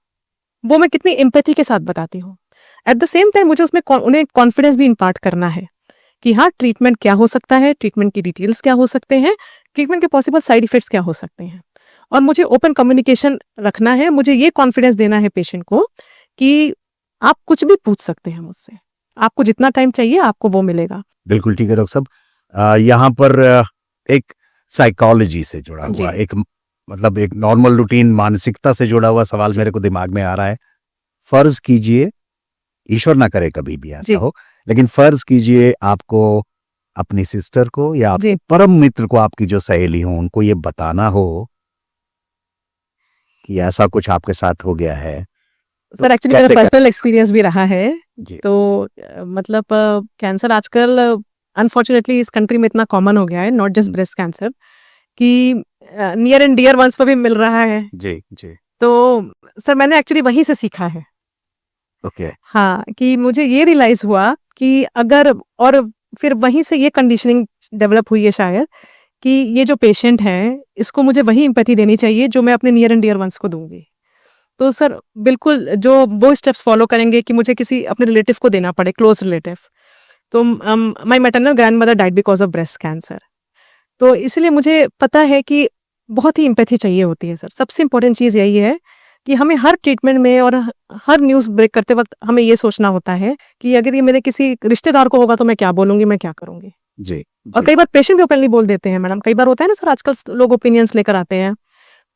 वो मैं कितनी एम्पैथी के साथ बताती हूँ। एट द सेम टाइम मुझे उसमें उन्हें कॉन्फिडेंस भी इम्पार्ट करना है कि हाँ ट्रीटमेंट क्या हो सकता है, ट्रीटमेंट की डिटेल्स क्या हो सकते हैं, ट्रीटमेंट के पॉसिबल साइड इफेक्ट्स क्या हो सकते हैं। और मुझे ओपन कम्युनिकेशन रखना है। मुझे ये कॉन्फिडेंस देना है पेशेंट को कि आप कुछ भी पूछ सकते हैं मुझसे, आपको जितना टाइम चाहिए आपको वो मिलेगा। बिल्कुल ठीक है डॉक्टर साहब। यहाँ पर एक साइकोलॉजी से जुड़ा जी। हुआ एक मतलब एक नॉर्मल रूटीन मानसिकता से जुड़ा हुआ सवाल मेरे को दिमाग में आ रहा है। फर्ज कीजिए, ईश्वर ना करे कभी भी जी। ऐसा हो, लेकिन फर्ज कीजिए आपको अपनी सिस्टर को या आपके जी। परम मित्र को, आपकी जो सहेली हो, उनको ये बताना हो कि ऐसा कुछ आपके साथ हो गया है। सर एक्चुअली मेरा कैसे कर- पर्सनल एक्सपीरियंस भी रहा है। जी। तो मतलब कैंसर आजकल अनफॉर्चुनेटली इस कंट्री में इतना कॉमन हो गया है, नॉट जस्ट ब्रेस्ट कैंसर, कि नियर एंड डियर वंस पर भी मिल रहा है। जी जी। तो सर मैंने एक्चुअली वहीं से सीखा है। ओके। हाँ, कि मुझे ये रियलाइज हुआ कि अगर, और फिर वहीं से ये कंडीशनिंग डेवलप हुई है शायद, कि ये जो पेशेंट है इसको मुझे वही एम्पैथी देनी चाहिए जो मैं अपने नियर एंड डियर वंस को दूंगी। तो सर बिल्कुल जो वो स्टेप्स फॉलो करेंगे कि मुझे किसी अपने रिलेटिव को देना पड़े, क्लोज रिलेटिव। तो my maternal grandmother died because of breast cancer. तो इसलिए मुझे पता है कि बहुत ही एम्पैथी चाहिए होती है सर। सबसे इंपॉर्टेंट चीज़ यही है कि हमें हर ट्रीटमेंट में और हर न्यूज़ ब्रेक करते वक्त हमें ये सोचना होता है कि अगर ये मेरे किसी रिश्तेदार को होगा तो मैं क्या बोलूंगी, मैं क्या करूंगी। जी और कई बार पेशेंट भी ओपनली बोल देते हैं मैडम, कई बार होता है ना सर, आजकल लोग ओपिनियंस लेकर आते हैं।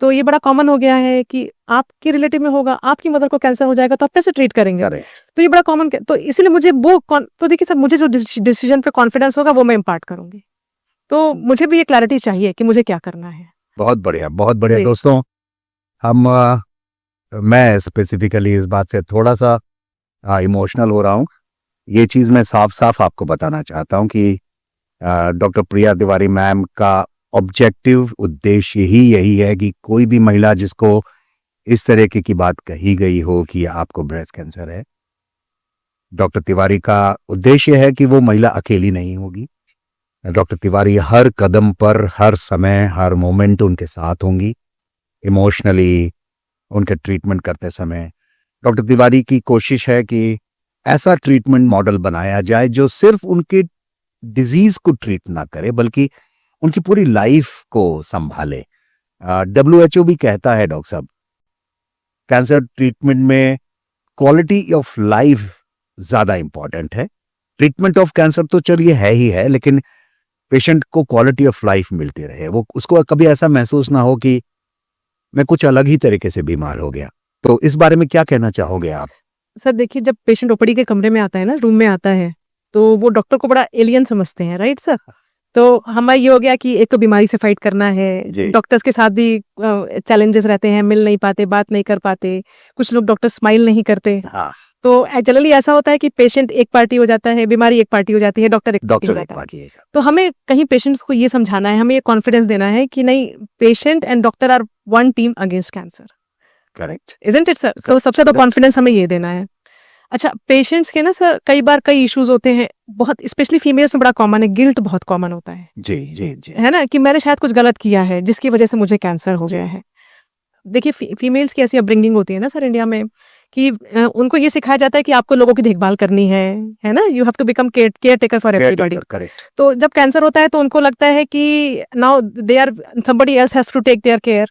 तो ये बड़ा कॉमन हो गया है कि आपके रिलेटिव में होगा, आपकी मदर को कैंसर हो जाएगा तो आप कैसे ट्रीट करेंगे। तो ये बड़ा कॉमन, तो इसलिए मुझे वो तो देखिए सर, मुझे जो डिसीजन पे कॉन्फिडेंस होगा वो मैं इम्पार्ट करूंगी। तो मुझे भी ये क्लैरिटी चाहिए कि मुझे क्या करना है। बहुत बढ़िया, बहुत बढ़िया। जी। दोस्तों, मैं स्पेसिफिकली इस बात से थोड़ा सा इमोशनल हो रहा हूँ। ये चीज़ मैं साफ साफ आपको बताना चाहता हूँ कि डॉक्टर प्रिया तिवारी मैम का ऑब्जेक्टिव उद्देश्य ही यही है कि कोई भी महिला जिसको इस तरह की बात कही गई हो कि आपको ब्रेस्ट कैंसर है, डॉक्टर तिवारी का उद्देश्य है कि वो महिला अकेली नहीं होगी। डॉक्टर तिवारी हर कदम पर, हर समय, हर मोमेंट उनके साथ होंगी, इमोशनली उनके ट्रीटमेंट करते समय। डॉक्टर तिवारी की कोशिश है कि ऐसा ट्रीटमेंट मॉडल बनाया जाए जो सिर्फ उनके डिजीज को ट्रीट ना करे बल्कि उनकी पूरी लाइफ को संभाले। WHO भी कहता है डॉक्टर साहब, कैंसर ट्रीटमेंट में क्वालिटी ऑफ लाइफ ज्यादा इंपॉर्टेंट है। ट्रीटमेंट ऑफ कैंसर तो चलिए है ही है, लेकिन पेशेंट को क्वालिटी ऑफ लाइफ मिलती रहे, वो उसको कभी ऐसा महसूस ना हो कि मैं कुछ अलग ही तरीके से बीमार हो गया। तो इस बारे में क्या कहना चाहोगे आप? सर देखिए, जब पेशेंट ओपीडी के कमरे में आता है ना, रूम में आता है, तो वो डॉक्टर को बड़ा एलियन समझते हैं, राइट सर। तो हमारा ये हो गया कि एक तो बीमारी से फाइट करना है, डॉक्टर्स के साथ भी चैलेंजेस रहते हैं, मिल नहीं पाते, बात नहीं कर पाते, कुछ लोग डॉक्टर स्माइल नहीं करते। हाँ। तो जनरली ऐसा होता है कि पेशेंट एक पार्टी हो जाता है, बीमारी एक पार्टी हो जाती है, डॉक्टर एक पार्टी हो जाता है। तो हमें कहीं पेशेंट्स को ये समझाना है, हमें ये कॉन्फिडेंस देना है कि नहीं, patient and doctor R one team against cancer. Correct, isn't it sir? तो सबसे तो कॉन्फिडेंस हमें ये देना है। अच्छा, पेशेंट्स के ना सर कई बार कई इश्यूज होते हैं, बहुत स्पेशली फीमेल्स में बड़ा कॉमन है, गिल्ट बहुत कॉमन होता है। जी जी जी। है ना, कि मैंने शायद कुछ गलत किया है जिसकी वजह से मुझे कैंसर हो गया है। देखिए फीमेल्स की ऐसी अपब्रिंगिंग होती है ना सर इंडिया में कि उनको ये सिखाया जाता है कि आपको लोगों की देखभाल करनी है ना, you have to become care taker for everybody. Correct. तो जब कैंसर होता है तो उनको लगता है कि now they are somebody else has to take their care.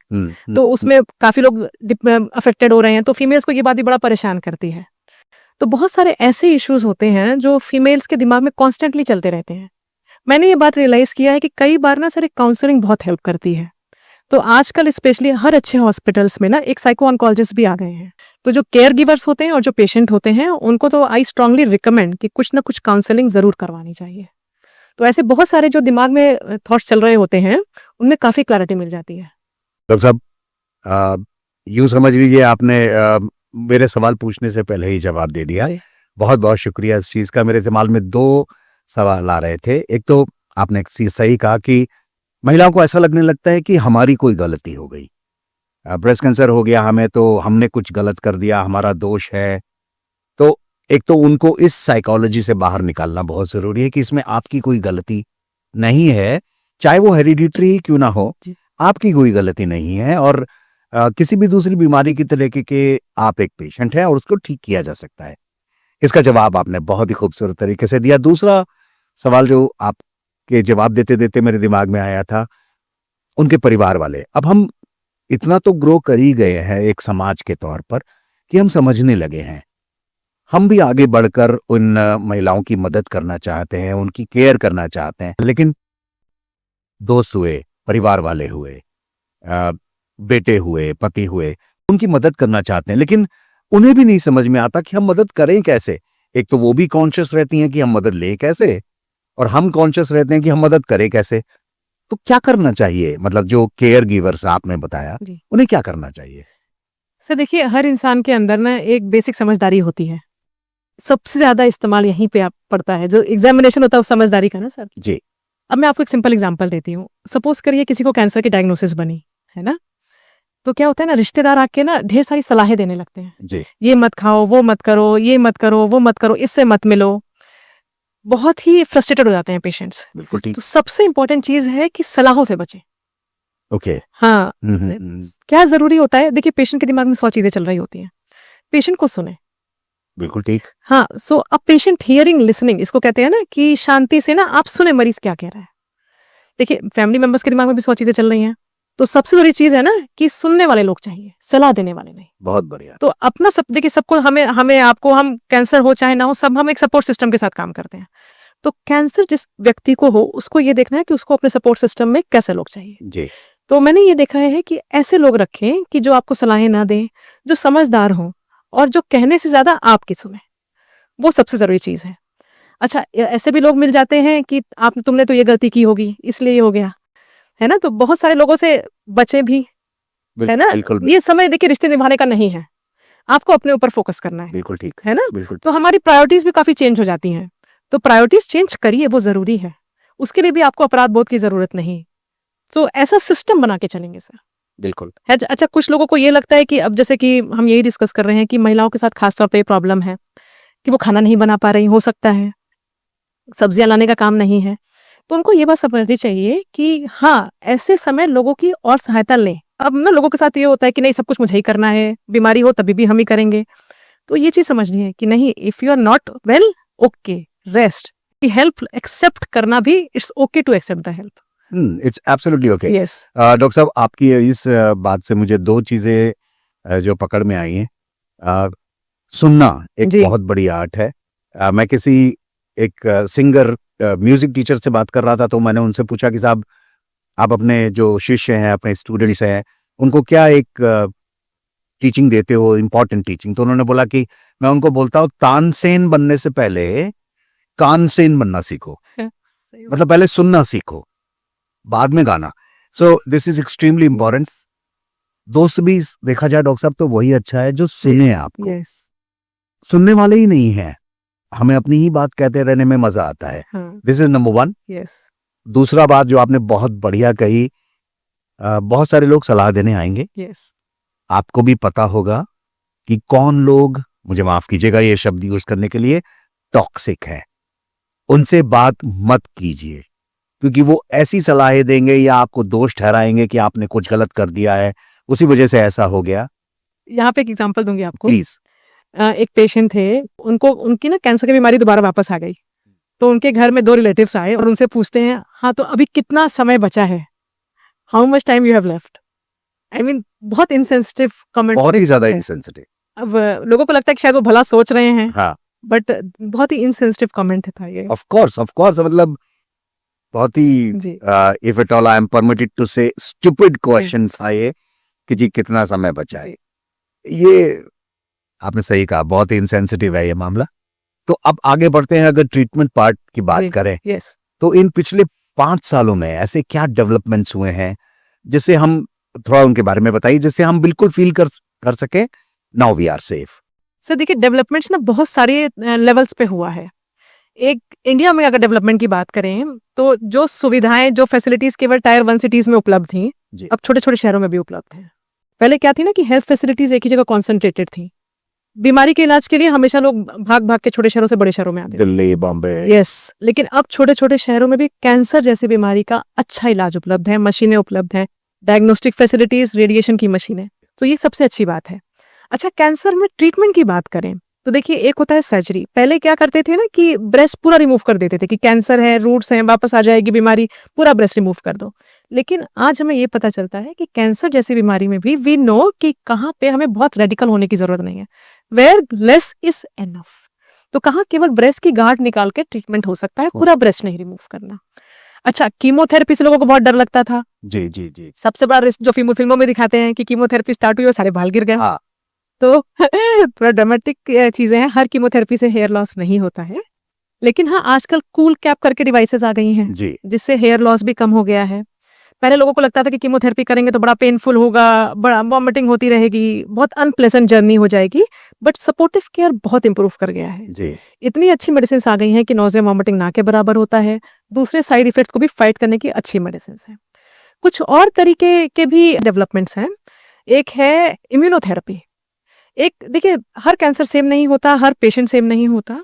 तो उसमें काफी लोग अफेक्टेड हो रहे हैं, तो फीमेल्स को ये बात भी बड़ा परेशान करती है। तो बहुत सारे ऐसे इश्यूज होते हैं जो फीमेल्स के दिमाग में कॉन्स्टेंटली चलते रहते हैं। मैंने ये बात रियलाइज किया है कि कई बार ना सर एक काउंसलिंग बहुत हेल्प करती है। तो आजकल स्पेशली हर अच्छे हॉस्पिटल्स में ना एक साइको ऑन्कोलॉजिस्ट भी आ गए हैं। तो जो केयर गिवर्स होते हैं और जो पेशेंट होते हैं उनको तो आई स्ट्रांगली रिकमेंड कि कुछ ना कुछ काउंसलिंग जरूर करवानी चाहिए। तो ऐसे बहुत सारे जो दिमाग में थॉट्स चल रहे होते हैं उनमें काफी क्लैरिटी मिल जाती है। डॉक्टर साहब, यूं समझ लीजिए आपने मेरे सवाल पूछने से पहले ही जवाब दे दिया। जी। बहुत बहुत शुक्रिया इस चीज का। मेरे दिमाग में दो सवाल आ रहे थे। एक तो आपने एक चीज सही कहा कि महिलाओं को ऐसा लगने लगता है कि हमारी कोई गलती हो गई, ब्रेस्ट कैंसर हो गया हमें तो हमने कुछ गलत कर दिया, हमारा दोष है। तो एक तो उनको इस साइकोलॉजी से बाहर निकालना बहुत जरूरी है कि इसमें आपकी कोई गलती नहीं है, चाहे वो हेरिडिटरी क्यों ना हो, जी। आपकी कोई गलती नहीं है। और किसी भी दूसरी बीमारी की तरह के आप एक पेशेंट हैं और उसको ठीक किया जा सकता है। इसका जवाब आपने बहुत ही खूबसूरत तरीके से दिया। दूसरा सवाल जो आपके जवाब देते देते मेरे दिमाग में आया था, उनके परिवार वाले। अब हम इतना तो ग्रो कर ही गए हैं एक समाज के तौर पर कि हम समझने लगे हैं, हम भी आगे बढ़कर उन महिलाओं की मदद करना चाहते हैं, उनकी केयर करना चाहते हैं। लेकिन दोस्त हुए, परिवार वाले हुए, बेटे हुए, पति हुए, उनकी मदद करना चाहते हैं, लेकिन उन्हें भी नहीं समझ में आता कि हम मदद करें कैसे। एक तो वो भी कॉन्शियस रहती हैं कि हम मदद लें कैसे, और हम कॉन्शियस रहते हैं कि हम मदद करें कैसे। तो क्या करना चाहिए, मतलब जो केयर गिवर्स आपने बताया, जी। उन्हें क्या करना चाहिए? सर देखिए, हर इंसान के अंदर ना एक बेसिक समझदारी होती है। सबसे ज्यादा इस्तेमाल यहीं पे आप पड़ता है, जो एग्जामिनेशन होता है उस समझदारी का ना सर। जी। अब मैं आपको एक सिंपल एग्जांपल देती हूँ। सपोज करिए किसी को कैंसर की डायग्नोसिस बनी है ना, तो क्या होता है ना, रिश्तेदार आके ना ढेर सारी सलाहें देने लगते हैं। जी। ये मत खाओ, वो मत करो, ये मत करो, वो मत करो, इससे मत मिलो। बहुत ही फ्रस्ट्रेटेड हो जाते हैं पेशेंट्स। बिल्कुल ठीक। तो सबसे इंपॉर्टेंट चीज है कि सलाहों से बचें। ओके। हाँ, क्या जरूरी होता है, देखिए पेशेंट के दिमाग में 100 चीजें चल रही होती हैं, पेशेंट को सुने। बिल्कुल ठीक। हाँ, सो अब पेशेंट हियरिंग लिसनिंग इसको कहते हैं ना, कि शांति से ना आप सुने मरीज क्या कह रहा है। देखिए फैमिली मेंबर्स के दिमाग में भी 100 चीजें चल रही हैं, तो सबसे जरूरी चीज है ना कि सुनने वाले लोग चाहिए, सलाह देने वाले नहीं। बहुत बढ़िया। तो अपना सब, देखिए सबको, हमें आपको, हम कैंसर हो चाहे ना हो, सब हम एक सपोर्ट सिस्टम के साथ काम करते हैं। तो कैंसर जिस व्यक्ति को हो उसको ये देखना है कि उसको अपने सपोर्ट सिस्टम में कैसे लोग चाहिए। जी। तो मैंने ये देखा है कि ऐसे लोग रखें कि जो आपको सलाहें ना दें, जो समझदार हों, और जो कहने से ज्यादा आपकी सुने, वो सबसे जरूरी चीज है। अच्छा, ऐसे भी लोग मिल जाते हैं कि तुमने तो ये गलती की होगी इसलिए ये हो गया, है ना। तो बहुत सारे लोगों से बचे भी, है ना। बिल्कुल ये समय देखिए रिश्ते निभाने का नहीं है, आपको अपने ऊपर फोकस करना है, बिल्कुल ठीक है ना। बिल्कुल। तो हमारी प्रायोरिटीज भी काफी चेंज हो जाती हैं। तो प्रायोरिटीज चेंज करिए, वो जरूरी है। उसके लिए भी आपको अपराध बोध की जरूरत नहीं। तो ऐसा सिस्टम बना के चलेंगे सर। बिल्कुल है। अच्छा, कुछ लोगों को ये लगता है कि अब जैसे कि हम यही डिस्कस कर रहे हैं कि महिलाओं के साथ खासतौर पे प्रॉब्लम है कि वो खाना नहीं बना पा रही, हो सकता है सब्जियां लाने का काम नहीं है। तो उनको ये बात समझनी चाहिए कि हाँ, ऐसे समय लोगों की और सहायता लें। अब ना लोगों के साथ ये होता है कि नहीं, सब कुछ मुझे ही करना है, बीमारी हो तभी भी हम ही करेंगे। तो ये चीज समझनी है कि नहीं, if you are not well, okay, rest. Help accept करना भी, it's okay to accept the help. It's absolutely okay. Yes. Doctor साहब, आपकी इस बात से मुझे दो चीजें जो पकड़ में आई हैं। सुनना एक जी। बहुत बड़ी आर्ट है। मैं किसी एक सिंगर, म्यूजिक टीचर से बात कर रहा था, तो मैंने उनसे पूछा कि साहब, आप अपने जो शिष्य हैं, अपने स्टूडेंट्स हैं, उनको क्या एक टीचिंग देते हो, इंपॉर्टेंट टीचिंग? तो उन्होंने बोला कि मैं उनको बोलता हूँ, तानसेन बनने से पहले कानसेन बनना सीखो। मतलब पहले सुनना सीखो, बाद में गाना। So this is extremely important. दोस्त भी देखा जाए डॉक्टर साहब तो वही अच्छा है जो सुने आपको। यस। सुनने वाले ही नहीं है, हमें अपनी ही बात कहते रहने में मजा आता है। This is number 1। यस। दूसरा बात जो आपने बहुत बढ़िया कही, बहुत सारे लोग सलाह देने आएंगे। यस। आपको भी पता होगा कि कौन लोग, मुझे माफ कीजिएगा ये शब्द यूज करने के लिए, टॉक्सिक है। उनसे बात मत कीजिए, क्योंकि वो ऐसी सलाहें देंगे या आपको दोष ठहराएंगे कि आपने कुछ गलत कर दिया है, उसी वजह से ऐसा हो गया। यहाँ पे एक एग्जांपल दूंगी आपको। प्लीज। एक पेशेंट थे, उनकी ना कैंसर की बीमारी दोबारा वापस आ गई। तो उनके घर में 2 रिलेटिव्स आए और उनसे पूछते हैं, हाँ तो अभी कितना समय बचा है, how much time you have left. I mean बहुत इंसेंसिटिव कमेंट, बहुत ही ज्यादा इंसेंसिटिव। अब लोगों को लगता है कि शायद वो भला सोच रहे हैं, हाँ, बट बहुत ही इंसेंसिटिव कमेंट था ये। ऑफ कोर्स मतलब बहुत ही, जी। If at all I am permitted to say, stupid question था ये कि जी कितना समय बचा है। ये आपने सही कहा, बहुत ही इंसेंसिटिव है ये मामला। तो अब आगे बढ़ते हैं, अगर ट्रीटमेंट पार्ट की बात करें, यस। तो इन पिछले 5 सालों में ऐसे क्या डेवलपमेंट्स हुए हैं जिससे हम थोड़ा उनके बारे में बताइए, जिससे हम बिल्कुल फील कर सके now we are safe. Sir देखिए, डेवलपमेंट्स ना बहुत सारे लेवल्स पे हुआ है। एक इंडिया में अगर डेवलपमेंट की बात करें तो जो सुविधाएं, जो फैसिलिटीज केवल टायर 1 सिटीज में उपलब्ध थी, जी। अब छोटे छोटे शहरों में भी उपलब्ध हैं। पहले क्या थी ना कि हेल्थ फैसिलिटीज एक ही जगह कॉन्सेंट्रेटेड थी। बीमारी के इलाज के लिए हमेशा लोग भाग भाग के छोटे शहरों से बड़े शहरों में आते थे। दिल्ली, बॉम्बे। यस, लेकिन अब छोटे छोटे शहरों में भी कैंसर जैसी बीमारी का अच्छा इलाज उपलब्ध है, मशीनें उपलब्ध हैं, डायग्नोस्टिक फैसिलिटीज, रेडिएशन की मशीनें। तो ये सबसे अच्छी बात है। अच्छा, कैंसर में ट्रीटमेंट की बात करें तो देखिए, एक होता है सर्जरी। पहले क्या करते थे ना कि ब्रेस्ट पूरा रिमूव कर देते थे कि कैंसर है, रूट्स हैं, वापस आ जाएगी बीमारी, पूरा ब्रेस्ट रिमूव कर दो। लेकिन आज हमें ये पता चलता है कि कैंसर जैसी बीमारी में भी वी नो कि कहाँ पे हमें बहुत रेडिकल होने की जरूरत नहीं है, वेयर लेस इज एनफ। तो कहाँ केवल ब्रेस्ट की गांठ निकाल के ट्रीटमेंट हो सकता है, पूरा ब्रेस्ट नहीं रिमूव करना। अच्छा, कीमोथेरेपी से लोगों को बहुत डर लगता था। जी जी जी। सबसे बड़ा रिस्क जो फिल्मों में दिखाते हैं कि कीमोथेरेपी स्टार्ट हुई और सारे बाल गिर गए। हाँ। तो थोड़ा ड्रामेटिक चीजें हैं। हर कीमोथेरेपी से हेयर लॉस नहीं होता है, लेकिन हाँ, आजकल कूल कैप करके डिवाइसेस आ गई हैं जी। जिससे हेयर लॉस भी कम हो गया है। पहले लोगों को लगता था कि कीमोथेरेपी करेंगे तो बड़ा पेनफुल होगा, बड़ा वॉमिटिंग होती रहेगी, बहुत अनप्लेजेंट जर्नी हो जाएगी, बट सपोर्टिव केयर बहुत इंप्रूव कर गया है। जी। इतनी अच्छी मेडिसिन आ गई हैं कि नोजिया वॉमिटिंग ना के बराबर होता है। दूसरे साइड इफेक्ट्स को भी फाइट करने की अच्छी मेडिसिन है। कुछ और तरीके के भी डेवलपमेंट्स हैं। एक है इम्यूनोथेरेपी। एक देखिए, हर कैंसर सेम नहीं होता, हर पेशेंट सेम नहीं होता।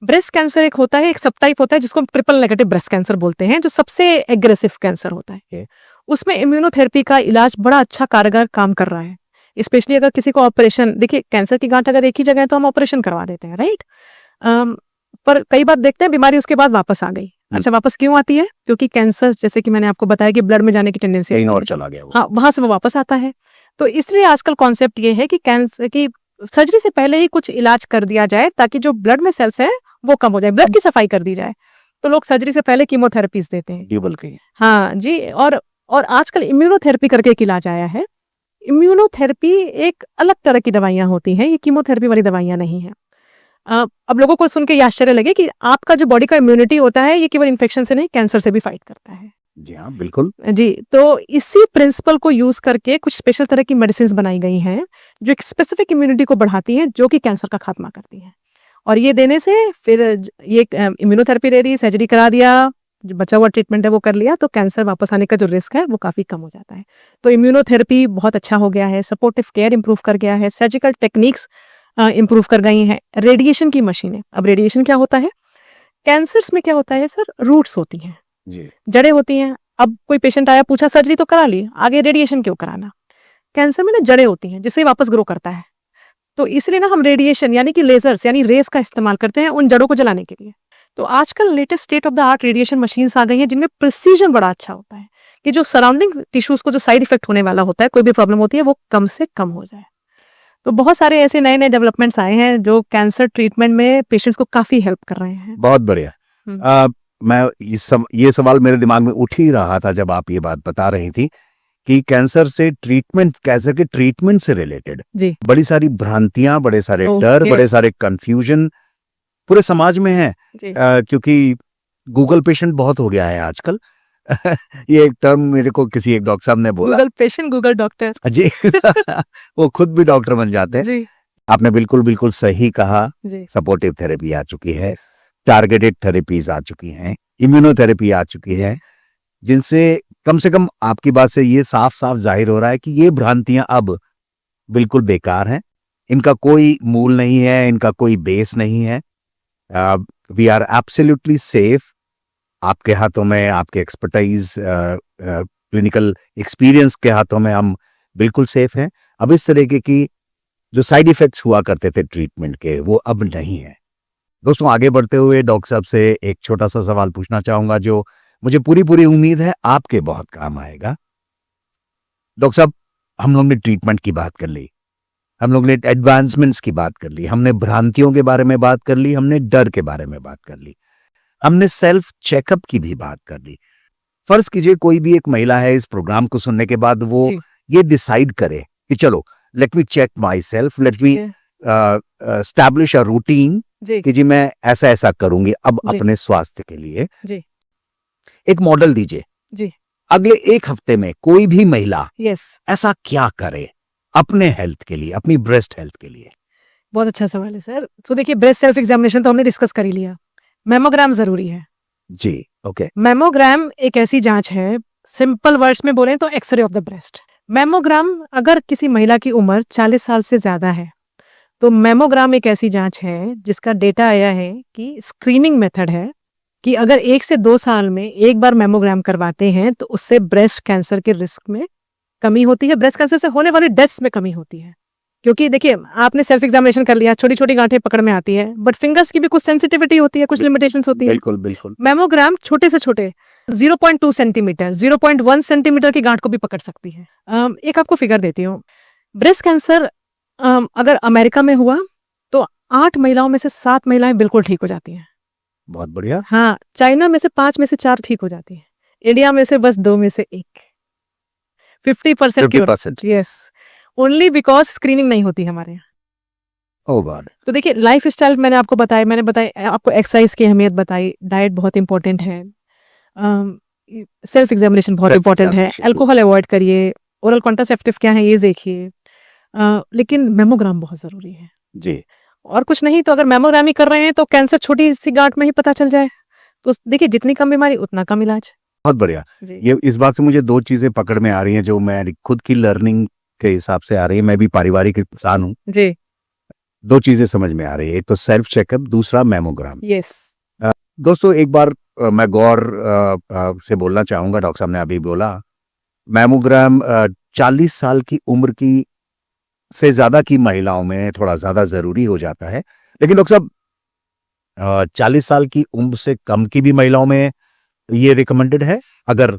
ब्रेस्ट कैंसर एक होता है, एक सब टाइप होता है जिसको हम ट्रिपल नेगेटिव ब्रेस्ट कैंसर बोलते हैं, जो सबसे एग्रेसिव कैंसर होता है। उसमें इम्यूनोथेरेपी का इलाज बड़ा अच्छा कारगर काम कर रहा है। स्पेशली अगर किसी को ऑपरेशन, देखिए कैंसर की गांठ अगर एक ही जगह है तो हम ऑपरेशन करवा देते हैं, राइट। पर कई बार देखते हैं बीमारी उसके बाद वापस आ गई। अच्छा, वापस क्यों आती है? क्योंकि कैंसर, जैसे कि मैंने आपको बताया कि ब्लड में जाने की टेंडेंसी कहीं और चला गया वो। हाँ, वहां से वो वापस आता है। तो इसलिए आजकल कॉन्सेप्ट ये है कि कैंसर की सर्जरी से पहले ही कुछ इलाज कर दिया जाए ताकि जो ब्लड में सेल्स हैं वो कम हो जाए, ब्लड की सफाई कर दी जाए। तो लोग सर्जरी से पहले कीमोथेरेपीज देते हैं। ड्यूबल की। हाँ जी। और आजकल इम्यूनोथेरेपी करके एक इलाज आया है। इम्यूनोथेरेपी एक अलग तरह की दवाइयां होती हैं, ये कीमोथेरेपी वाली दवाइयां नहीं है। अब लोगों को सुन के ये आश्चर्य लगे कि आपका जो बॉडी का इम्यूनिटी होता है ये केवल इन्फेक्शन से नहीं, कैंसर से भी फाइट करता है। जी हाँ, बिल्कुल जी। तो इसी प्रिंसिपल को यूज करके कुछ स्पेशल तरह की मेडिसिन बनाई गई हैं जो एक स्पेसिफिक इम्यूनिटी को बढ़ाती हैं, जो कि कैंसर का खात्मा करती हैं। और ये देने से फिर ये इम्यूनोथेरेपी दे दी, सर्जरी करा दिया, जो बचा हुआ ट्रीटमेंट है वो कर लिया, तो कैंसर वापस आने का जो रिस्क है वो काफी कम हो जाता है। तो इम्यूनोथेरेपी बहुत अच्छा हो गया है, सपोर्टिव केयर इंप्रूव कर गया है, सर्जिकल टेक्निक्स इंप्रूव कर गई हैं, रेडिएशन की मशीनें। अब रेडिएशन क्या होता है? कैंसर्स में क्या होता है सर? रूट्स होती हैं, जी। जड़ें होती हैं। अब कोई पेशेंट आया, पूछा सर्जरी तो करा ली, आगे रेडिएशन क्यों कराना? कैंसर में ना जड़ें होती हैं जिससे वापस ग्रो करता है। तो इसलिए ना हम रेडिएशन यानी कि लेजर्स यानी रेस का इस्तेमाल करते हैं उन जड़ों को जलाने के लिए। तो आजकल latest state of the art radiation machines आ गई हैं जिनमें प्रिसीजन बड़ा अच्छा होता है कि जो सराउंडिंग टिश्यूज को जो साइड इफेक्ट होने वाला होता है, कोई भी प्रॉब्लम होती है, वो कम से कम हो जाए। तो बहुत सारे ऐसे नए नए डेवलपमेंट्स आए हैं जो कैंसर ट्रीटमेंट में पेशेंट्स को काफी हेल्प कर रहे हैं। बहुत बढ़िया। मैं ये सवाल मेरे दिमाग में उठ ही रहा था जब आप ये बात बता रही थी कि कैंसर से ट्रीटमेंट, कैंसर के ट्रीटमेंट से रिलेटेड जी। बड़ी सारी भ्रांतियां, बड़े सारे Oh, डर, yes. बड़े सारे कंफ्यूजन पूरे समाज में है। जी। क्योंकि गूगल पेशेंट बहुत हो गया है आजकल। ये एक टर्म मेरे को किसी एक डॉक्टर साहब ने बोला। Google patient, Google doctor. जी। वो खुद भी डॉक्टर बन जाते हैं। जी आपने बिल्कुल सही कहा। जी। सपोर्टिव थेरेपी आ चुकी है, टारगेटेड थेरेपीज आ चुकी हैं, इम्यूनोथेरेपी आ चुकी है, जिनसे कम से कम आपकी बात से ये साफ साफ जाहिर हो रहा है कि ये भ्रांतियां अब बिल्कुल बेकार हैं, इनका कोई मूल नहीं है, इनका कोई बेस नहीं है। We are absolutely safe. आपके हाथों में, आपके एक्सपर्टाइज, क्लिनिकल एक्सपीरियंस के हाथों में हम बिल्कुल सेफ हैं। अब इस तरीके की जो साइड इफेक्ट्स हुआ करते थे ट्रीटमेंट के, वो अब नहीं है। दोस्तों, आगे बढ़ते हुए डॉक्टर साहब से एक छोटा सा सवाल पूछना चाहूंगा जो मुझे पूरी उम्मीद है आपके बहुत काम आएगा। डॉक्टर साहब, हम लोग ने ट्रीटमेंट की बात कर ली, हम लोग ने एडवांसमेंट्स की बात कर ली, हमने भ्रांतियों के बारे में बात कर ली, हमने डर के बारे में बात कर ली, हमने सेल्फ चेकअप की भी बात कर ली। फर्ज कीजिए कोई भी एक महिला है इस प्रोग्राम को सुनने के बाद वो ये डिसाइड करे कि चलो let me check myself, let me establish a routine कि जी मैं ऐसा ऐसा करूंगी अब जी। अपने स्वास्थ्य के लिए। जी। एक मॉडल दीजिए। जी। अगले एक हफ्ते में कोई भी महिला यस, ऐसा क्या करे अपने हेल्थ के लिए, अपनी ब्रेस्ट हेल्थ के लिए? बहुत अच्छा सवाल है सर। तो देखिए, ब्रेस्ट सेल्फ एग्जामिनेशन तो हमने डिस्कस कर ही लिया। मेमोग्राम जरूरी है। जी, ओके। मेमोग्राम एक ऐसी जांच है, सिंपल वर्ड्स में बोलें तो X ray of the breast. Mammogram, अगर किसी महिला की उम्र 40 साल से ज्यादा है तो मेमोग्राम एक ऐसी जांच है जिसका डेटा आया है कि स्क्रीनिंग मेथड है कि अगर 1 से 2 साल में एक बार मेमोग्राम करवाते हैं तो उससे ब्रेस्ट कैंसर के रिस्क में कमी होती है, ब्रेस्ट कैंसर से होने वाली डेथ्स में कमी होती है। क्योंकि देखिए, आपने सेल्फ एग्जामिनेशन कर लिया, छोटी छोटी गांठें पकड़ में आती है, बट फिंगर्स की भी कुछ सेंसिटिविटी होती है, कुछ लिमिटेशंस होती है। बिल्कुल बिल्कुल। मेमोग्राम छोटे से छोटे 0.2 सेंटीमीटर, 0.1 सेंटीमीटर की गांठ को भी पकड़ सकती है। एक आपको फिगर देती हूँ। ब्रेस्ट कैंसर अगर अमेरिका में हुआ तो 8 महिलाओं में से 7 महिलाएं बिल्कुल ठीक हो जाती हैं। बहुत बढ़िया। हाँ, चाइना में से 5 में से 4 ठीक हो जाती है। इंडिया में से बस 2 में से 1। 50% 50%। यस, ओनली बिकॉज स्क्रीनिंग नहीं होती हमारे यहाँ। ओह गॉड। तो देखिए, लाइफ स्टाइल मैंने आपको बताया, आपको एक्सरसाइज की अहमियत बताई, डाइट बहुत इंपॉर्टेंट है, सेल्फ एग्जामिनेशन बहुत Self इंपॉर्टेंट है, examination, अल्कोहल अवॉइड करिए, ओरल कॉन्ट्रासेप्टिव क्या है ये देखिए, लेकिन मेमोग्राम बहुत जरूरी है। जी। और कुछ नहीं तो अगर मेमोग्राम ही कर रहे हैं तो कैंसर छोटी सी गांठ में ही पता चल जाए। तो देखिए, जितनी कम बीमारी उतना कम इलाज। बहुत बढ़िया। जी। ये इस बात से मुझे 2 चीजें पकड़ में आ रही हैं जो मैं खुद की लर्निंग के हिसाब से आ रही है। मैं भी पारिवारिक इंसान हूँ। जी। 2 चीजें समझ में आ रही है, एक तो सेल्फ चेकअप, दूसरा मेमोग्राम। यस। दोस्तों, एक बार मैं गौर से बोलना चाहूंगा, डॉक्टर साहब ने अभी बोला मेमोग्राम 40 साल की उम्र की से ज्यादा की महिलाओं में थोड़ा ज्यादा जरूरी हो जाता है, लेकिन डॉक्टर साहब 40 साल की उम्र से कम की भी महिलाओं में ये रिकमेंडेड है अगर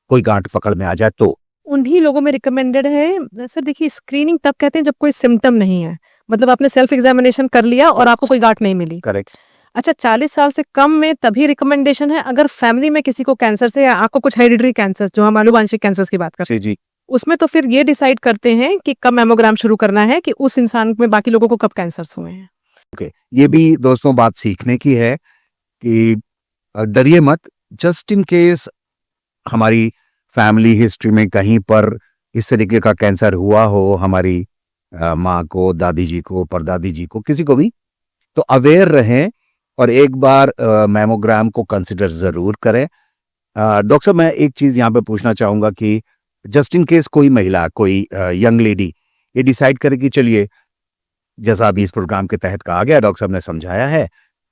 कोई गांठ पकड़ में आ जाए तो? उन्हीं लोगों में रिकमेंडेड है सर। देखिए, स्क्रीनिंग तब कहते हैं जब कोई सिम्टम नहीं है, मतलब आपने सेल्फ एग्जामिनेशन कर लिया और आपको कोई गांठ नहीं मिली। करेक्ट। अच्छा, 40 साल से कम में तभी रिकमेंडेशन है अगर फैमिली में किसी को कैंसर से, या आपको कुछ हेरिडिटरी कैंसर, जो हम आनुवांशिक कैंसर की बात करते हैं, जी। उसमें तो फिर ये डिसाइड करते हैं कि कब मेमोग्राम शुरू करना है, कि उस इंसान में बाकी लोगों को कब कैंसर हुए हैं। ओके, ये भी दोस्तों बात सीखने की है कि डरिए मत। जस्ट इन केस हमारी फैमिली हिस्ट्री में कहीं पर इस तरीके का कैंसर हुआ हो, हमारी माँ को, दादी जी को, परदादी जी को, किसी को भी, तो अवेयर रहें और एक बार मेमोग्राम को कंसिडर जरूर करें। डॉक्टर साहब, मैं एक चीज यहाँ पे पूछना चाहूंगा कि जस्ट इन केस कोई महिला, कोई यंग लेडी ये डिसाइड करे कि चलिए, जैसा अभी इस प्रोग्राम के तहत कहा गया, डॉक्टर साहब ने समझाया है,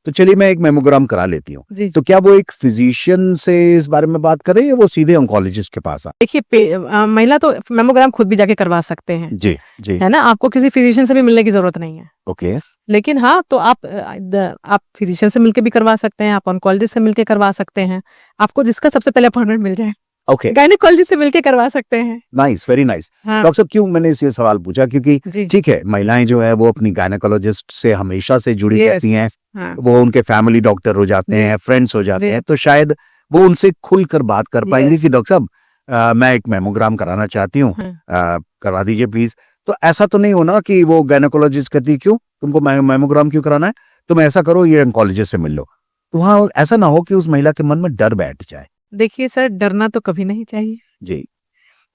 तो चलिए मैं एक मेमोग्राम करा लेती हूँ, जी। तो क्या वो एक फिजिशियन से इस बारे में बात करे या वो सीधे ऑन्कोलॉजिस्ट के पास आ? देखिए, महिला तो मेमोग्राम खुद भी जाके करवा सकते हैं, जी जी। है ना। आपको किसी फिजिशियन से भी मिलने की जरूरत नहीं है। ओके। लेकिन हाँ, तो आप फिजिशियन से मिलके भी करवा सकते हैं, आप ऑन्कोलॉजिस्ट से मिलके करवा सकते हैं, आपको जिसका सबसे पहले अपॉइंटमेंट मिल जाए। ओके, गायनेकोलॉजिस्ट से मिलके करवा सकते हैं। Nice, very nice. हाँ। डॉक्टर साहब, क्यों मैंने ये सवाल पूछा, क्योंकि जी। ठीक है, महिलाएं जो है वो अपनी गायनेकोलॉजिस्ट से हमेशा से जुड़ी Yes. रहती हैं, हाँ। वो उनके फैमिली डॉक्टर हो जाते जी। हैं, फ्रेंड्स हो जाते जी। हैं, तो शायद वो उनसे खुलकर बात कर पाएंगे Yes. कि डॉक्टर साहब मैं एक मेमोग्राम कराना चाहती हूँ, हाँ। करवा दीजिए प्लीज। तो ऐसा तो नहीं होना कि वो गायनेकोलॉजिस्ट कहती क्यों तुमको मेमोग्राम क्यों कराना है, तुम ऐसा करो ये ऑन्कोलॉजिस्ट से मिल लो। तो वहाँ ऐसा ना हो कि उस महिला के मन में डर बैठ जाए। देखिए सर, डरना तो कभी नहीं चाहिए। जी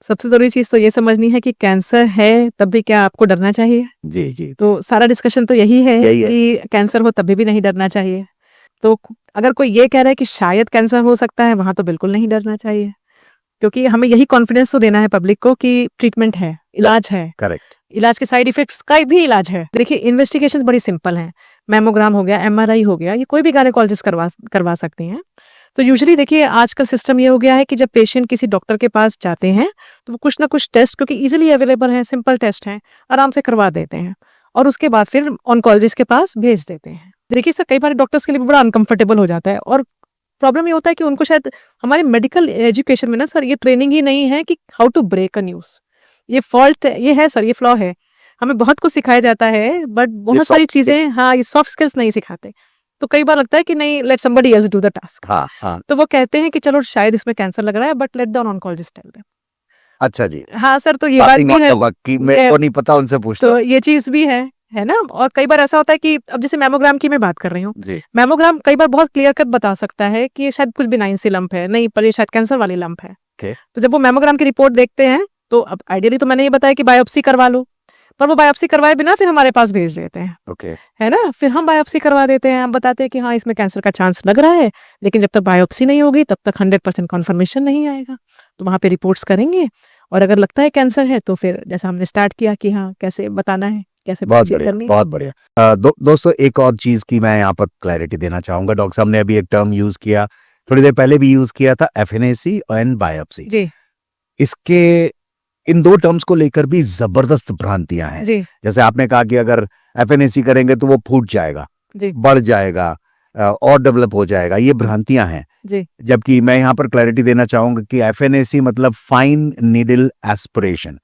सबसे जरूरी चीज तो ये समझनी है कि कैंसर है तब भी क्या आपको डरना चाहिए। जी जी। तो सारा डिस्कशन तो यही है यही है। कि कैंसर हो तभी भी नहीं डरना चाहिए। तो अगर कोई ये कह रहा है कि शायद कैंसर हो सकता है, वहां तो बिल्कुल नहीं डरना चाहिए, क्योंकि हमें यही कॉन्फिडेंस तो देना है पब्लिक को कि ट्रीटमेंट है, इलाज है, करेक्ट। इलाज के साइड इफेक्ट्स का भी इलाज है। देखिए, इन्वेस्टिगेशंस बड़ी सिंपल हैं, मेमोग्राम हो गया, MRI हो गया, ये कोई भी गायनेकोलॉजिस्ट करवा सकते हैं। तो यूजुअली देखिए, आजकल सिस्टम ये हो गया है कि जब पेशेंट किसी डॉक्टर के पास जाते हैं तो वो कुछ ना कुछ टेस्ट, क्योंकि इजीली अवेलेबल है, सिंपल टेस्ट हैं, आराम से करवा देते हैं और उसके बाद फिर ऑन्कोलॉजिस्ट के पास भेज देते हैं। देखिए सर, कई बार डॉक्टर्स के लिए भी बड़ा अनकंफर्टेबल हो जाता है, और प्रॉब्लम ये होता है कि उनको शायद हमारे मेडिकल एजुकेशन में ना सर ये ट्रेनिंग ही नहीं है कि how to break a news. ये फॉल्ट ये है सर, ये फ्लॉ है। हमें बहुत कुछ सिखाया जाता है, बट बहुत सारी चीजें, हाँ, ये सॉफ्ट स्किल्स नहीं सिखाते। तो कई बार लगता है कि नहीं, late somebody else do the task. हाँ हाँ। तो वो कहते हैं कि चलो शायद इसमें कैंसर लग रहा है, but let the oncologist tell them. अच्छा जी। हाँ सर, तो ये बात भी है कि मेरे को नहीं पता, उनसे पूछ लो। तो ये चीज भी है है ना। और कई बार ऐसा होता है कि अब जैसे मैमोग्राम की मैं बात कर रही हूँ, जी मैमोग्राम कई बार बहुत क्लियर कट बता सकता है कि ये शायद कुछ बिनाइन सी लंप है, नहीं पर ये शायद कैंसर वाली लंप है। Okay. तो जब वो मैमोग्राम की रिपोर्ट देखते हैं तो अब आइडियली तो मैंने ये बताया कि बायोप्सी करवा लो, पर वो बायोप्सी करवाए बिना फिर हमारे पास भेज देते हैं, ओके है ना। फिर हम बायोप्सी करवा देते हैं, हम बताते हैं कि हाँ इसमें कैंसर का चांस लग रहा है, लेकिन जब तक बायोप्सी नहीं होगी तब तक 100% कन्फर्मेशन नहीं आएगा। तो वहाँ पे रिपोर्ट्स करेंगे और अगर लगता है कैंसर है तो फिर जैसा हमने स्टार्ट किया कि हाँ कैसे बताना है, कैसे बहुत बातचीत बढ़िया करनी है। बहुत बढ़िया। दोस्तों एक और चीज की मैं यहाँ पर क्लैरिटी देना चाहूंगा। डॉक्टर साहब ने अभी एक टर्म यूज किया, थोड़ी देर पहले भी यूज किया था, एफएनएसी एंड बायोप्सी। जी इसके इन दो टर्म्स को लेकर भी जबरदस्त भ्रांतियां हैं। जी जैसे आपने कहा कि अगर एफएनएसी करेंगे तो वो फूट जाएगा, जी बढ़ जाएगा और डेवलप हो जाएगा, ये भ्रांतियां हैं। जी जबकि मैं यहाँ पर क्लैरिटी देना चाहूंगा कि एफएनएसी मतलब फाइन नीडल एस्पिरेशन,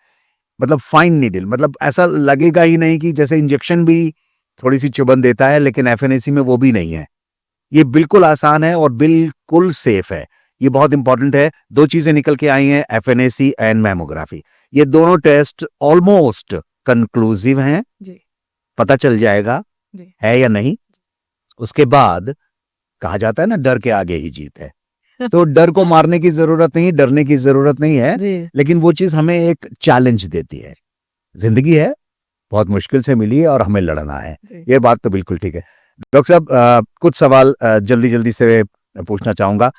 मतलब फाइन नीडल, मतलब ऐसा लगेगा ही नहीं कि जैसे इंजेक्शन भी थोड़ी सी चुभन देता है, लेकिन एफएनएसी में वो भी नहीं है। ये बिल्कुल आसान है और बिल्कुल सेफ है। ये बहुत इंपॉर्टेंट है। दो चीजें निकल के आई हैं, एफएनएसी एंड मैमोग्राफी। ये दोनों टेस्ट ऑलमोस्ट कंक्लूसिव हैं, जी पता चल जाएगा जी है या नहीं। उसके बाद कहा जाता है ना, डर के आगे ही जीत है। तो डर को मारने की जरूरत नहीं, डरने की जरूरत नहीं है, जी लेकिन वो चीज हमें एक चैलेंज देती है। जिंदगी है, बहुत मुश्किल से मिली है और हमें लड़ना है। जी ये बात तो बिल्कुल ठीक है। डॉक्टर साहब कुछ सवाल जल्दी जल्दी से पूछना चाहूंगा।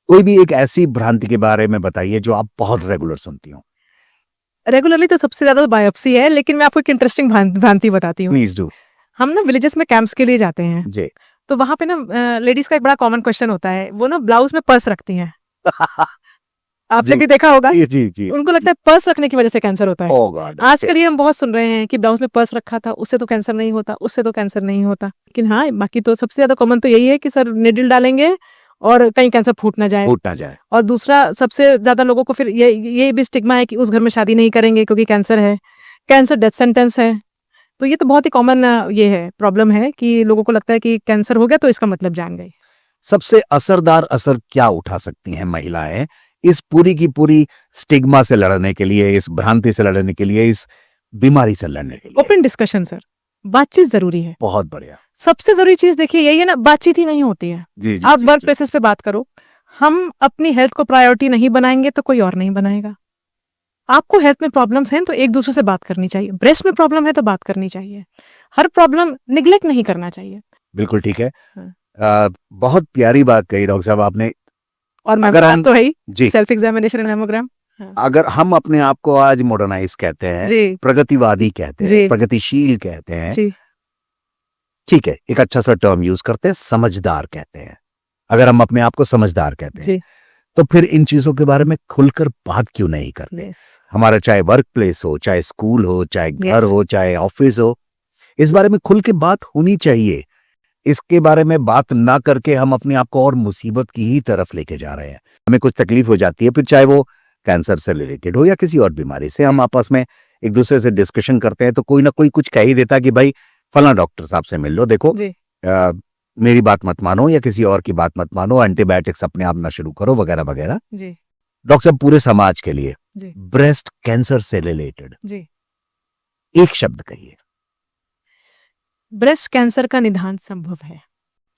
कोई भी एक ऐसी भ्रांति के बारे में बताइए जो आप बहुत रेगुलर सुनती हो। रेगुलरली तो सबसे ज्यादा बायोप्सी है, लेकिन मैं आपको एक इंटरेस्टिंग भ्रांति बताती हूँ। Please do. हम ना विलेजेस में कैंप्स के लिए जाते हैं, जी तो वहां पे ना लेडीज का एक बड़ा कॉमन क्वेश्चन होता है, वो ना ब्लाउज में पर्स रखती हैं। आपने जी। भी देखा होगा, जी जी जी। उनको लगता है पर्स रखने की वजह से कैंसर होता है। ओह गॉड। आजकल ये हम बहुत सुन रहे हैं कि ब्लाउज में पर्स रखा था उससे तो कैंसर नहीं होता, उससे तो कैंसर नहीं होता। लेकिन हाँ, बाकी तो सबसे ज्यादा कॉमन तो यही है कि सर निडल डालेंगे और कहीं कैंसर फूट ना जाए। फूट ना जाए। और दूसरा सबसे ज्यादा लोगों को फिर ये भी स्टिग्मा है कि उस घर में शादी नहीं करेंगे क्योंकि कैंसर है, कैंसर डेथ सेंटेंस है। तो ये तो बहुत ही कॉमन ये है, प्रॉब्लम है कि लोगों को लगता है कि कैंसर हो गया तो इसका मतलब जान गई। सबसे असरदार असर क्या उठा सकती हैं महिलाएं इस पूरी की पूरी स्टिग्मा से लड़ने के लिए, इस भ्रांति से लड़ने के लिए, इस बीमारी से लड़ने के लिए? ओपन डिस्कशन सर, बातचीत जरूरी है। बहुत बढ़िया। सबसे जरूरी चीज देखिए यही है ना, बातचीत ही नहीं होती है। जी जी आप जी, वर्क जी। प्लेसेस पे बात करो, हम अपनी हेल्थ को प्रायोरिटी नहीं बनाएंगे तो कोई और नहीं बनाएगा। आपको हेल्थ में प्रॉब्लम्स हैं तो एक दूसरे से बात करनी चाहिए। ब्रेस्ट में प्रॉब्लम है तो बात करनी चाहिए। हर प्रॉब्लम निग्लेक्ट नहीं करना चाहिए। बिल्कुल ठीक है। हाँ। बहुत प्यारी बात कही डॉक्टर साहब आपने। और मैं अगर हम- तो है ही जी, सेल्फ एग्जामिनेशन एंड मैमोग्राम। अगर हम अपने आप को आज मॉडर्नाइज कहते हैं, जी प्रगतिवादी कहते हैं, जी। प्रगतिशील कहते हैं, जी ठीक है, एक अच्छा सा टर्म यूज करते हैं, समझदार कहते हैं। अगर हम अपने आप को समझदार कहते हैं जी तो फिर इन चीजों के बारे में खुलकर बात क्यों नहीं करते? यस हमारा चाहे वर्क प्लेस हो, चाहे स्कूल हो, चाहे घर Yes. हो, चाहे ऑफिस हो, इस बारे में खुल के बात होनी चाहिए। इसके बारे में बात ना करके हम अपने आप को और मुसीबत की ही तरफ लेके जा रहे हैं। हमें कुछ तकलीफ हो जाती है, फिर चाहे वो कैंसर से रिलेटेड हो या किसी और बीमारी से, हम आपस में एक दूसरे से डिस्कशन करते हैं तो कोई ना कोई कुछ कह ही देता कि भाई फला डॉक्टर साहब से मिल लो, देखो जी मेरी बात मत मानो या किसी और की बात मत मानो, एंटीबायोटिक्स अपने आप ना शुरू करो वगैरह वगैरह। जी डॉक्टर साहब पूरे समाज के लिए जी ब्रेस्ट कैंसर से रिलेटेड जी। एक शब्द कहिए। ब्रेस्ट कैंसर का निदान संभव है,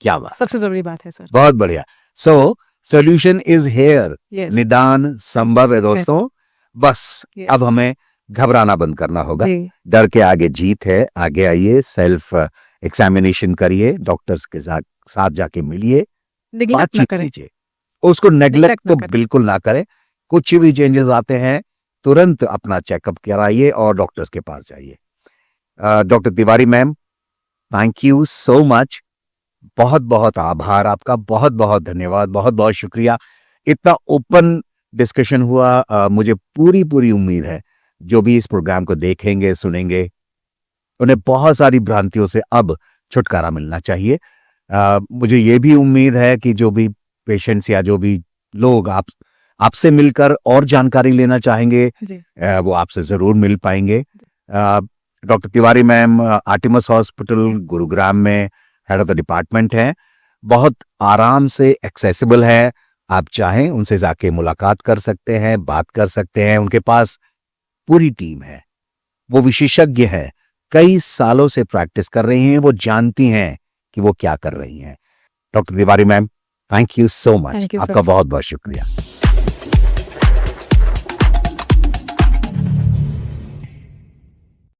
क्या बात, सबसे जरूरी बात है सर। बहुत बढ़िया। So solution is here, yes निदान संभव है दोस्तों। बस Yes. अब हमें घबराना बंद करना होगा। जी डर के आगे जीत है। आगे आइए, सेल्फ एग्जामिनेशन करिए, डॉक्टर्स के साथ जाके मिलिए, निग्लेक्ट ना बातचीत करें। कीजिए, उसको नेग्लेक्ट Neglect ना तो करें। बिल्कुल ना करें। कुछ भी चेंजेस आते हैं तुरंत अपना चेकअप कराइए और डॉक्टर्स के पास जाइए। Doctor Tiwari ma'am, thank you so much. बहुत बहुत आभार आपका, बहुत बहुत धन्यवाद, बहुत बहुत शुक्रिया। इतना ओपन डिस्कशन हुआ। मुझे पूरी पूरी उम्मीद है जो भी इस प्रोग्राम को देखेंगे सुनेंगे उन्हें बहुत सारी भ्रांतियों से अब छुटकारा मिलना चाहिए। मुझे ये भी उम्मीद है कि जो भी पेशेंट्स या जो भी लोग आपसे मिलकर और जानकारी लेना चाहेंगे जी वो आपसे जरूर मिल पाएंगे। Doctor Tiwari ma'am Artemis hospital Gurugram में हेड ऑफ द डिपार्टमेंट है, बहुत आराम से एक्सेसिबल है। आप चाहें उनसे जाके मुलाकात कर सकते हैं, बात कर सकते हैं। उनके पास पूरी टीम है, वो विशेषज्ञ है कई सालों से प्रैक्टिस कर रही हैं, वो जानती हैं कि वो क्या कर रही हैं। Doctor Tiwari ma'am, thank you so much, Thank you, sir. आपका बहुत बहुत शुक्रिया।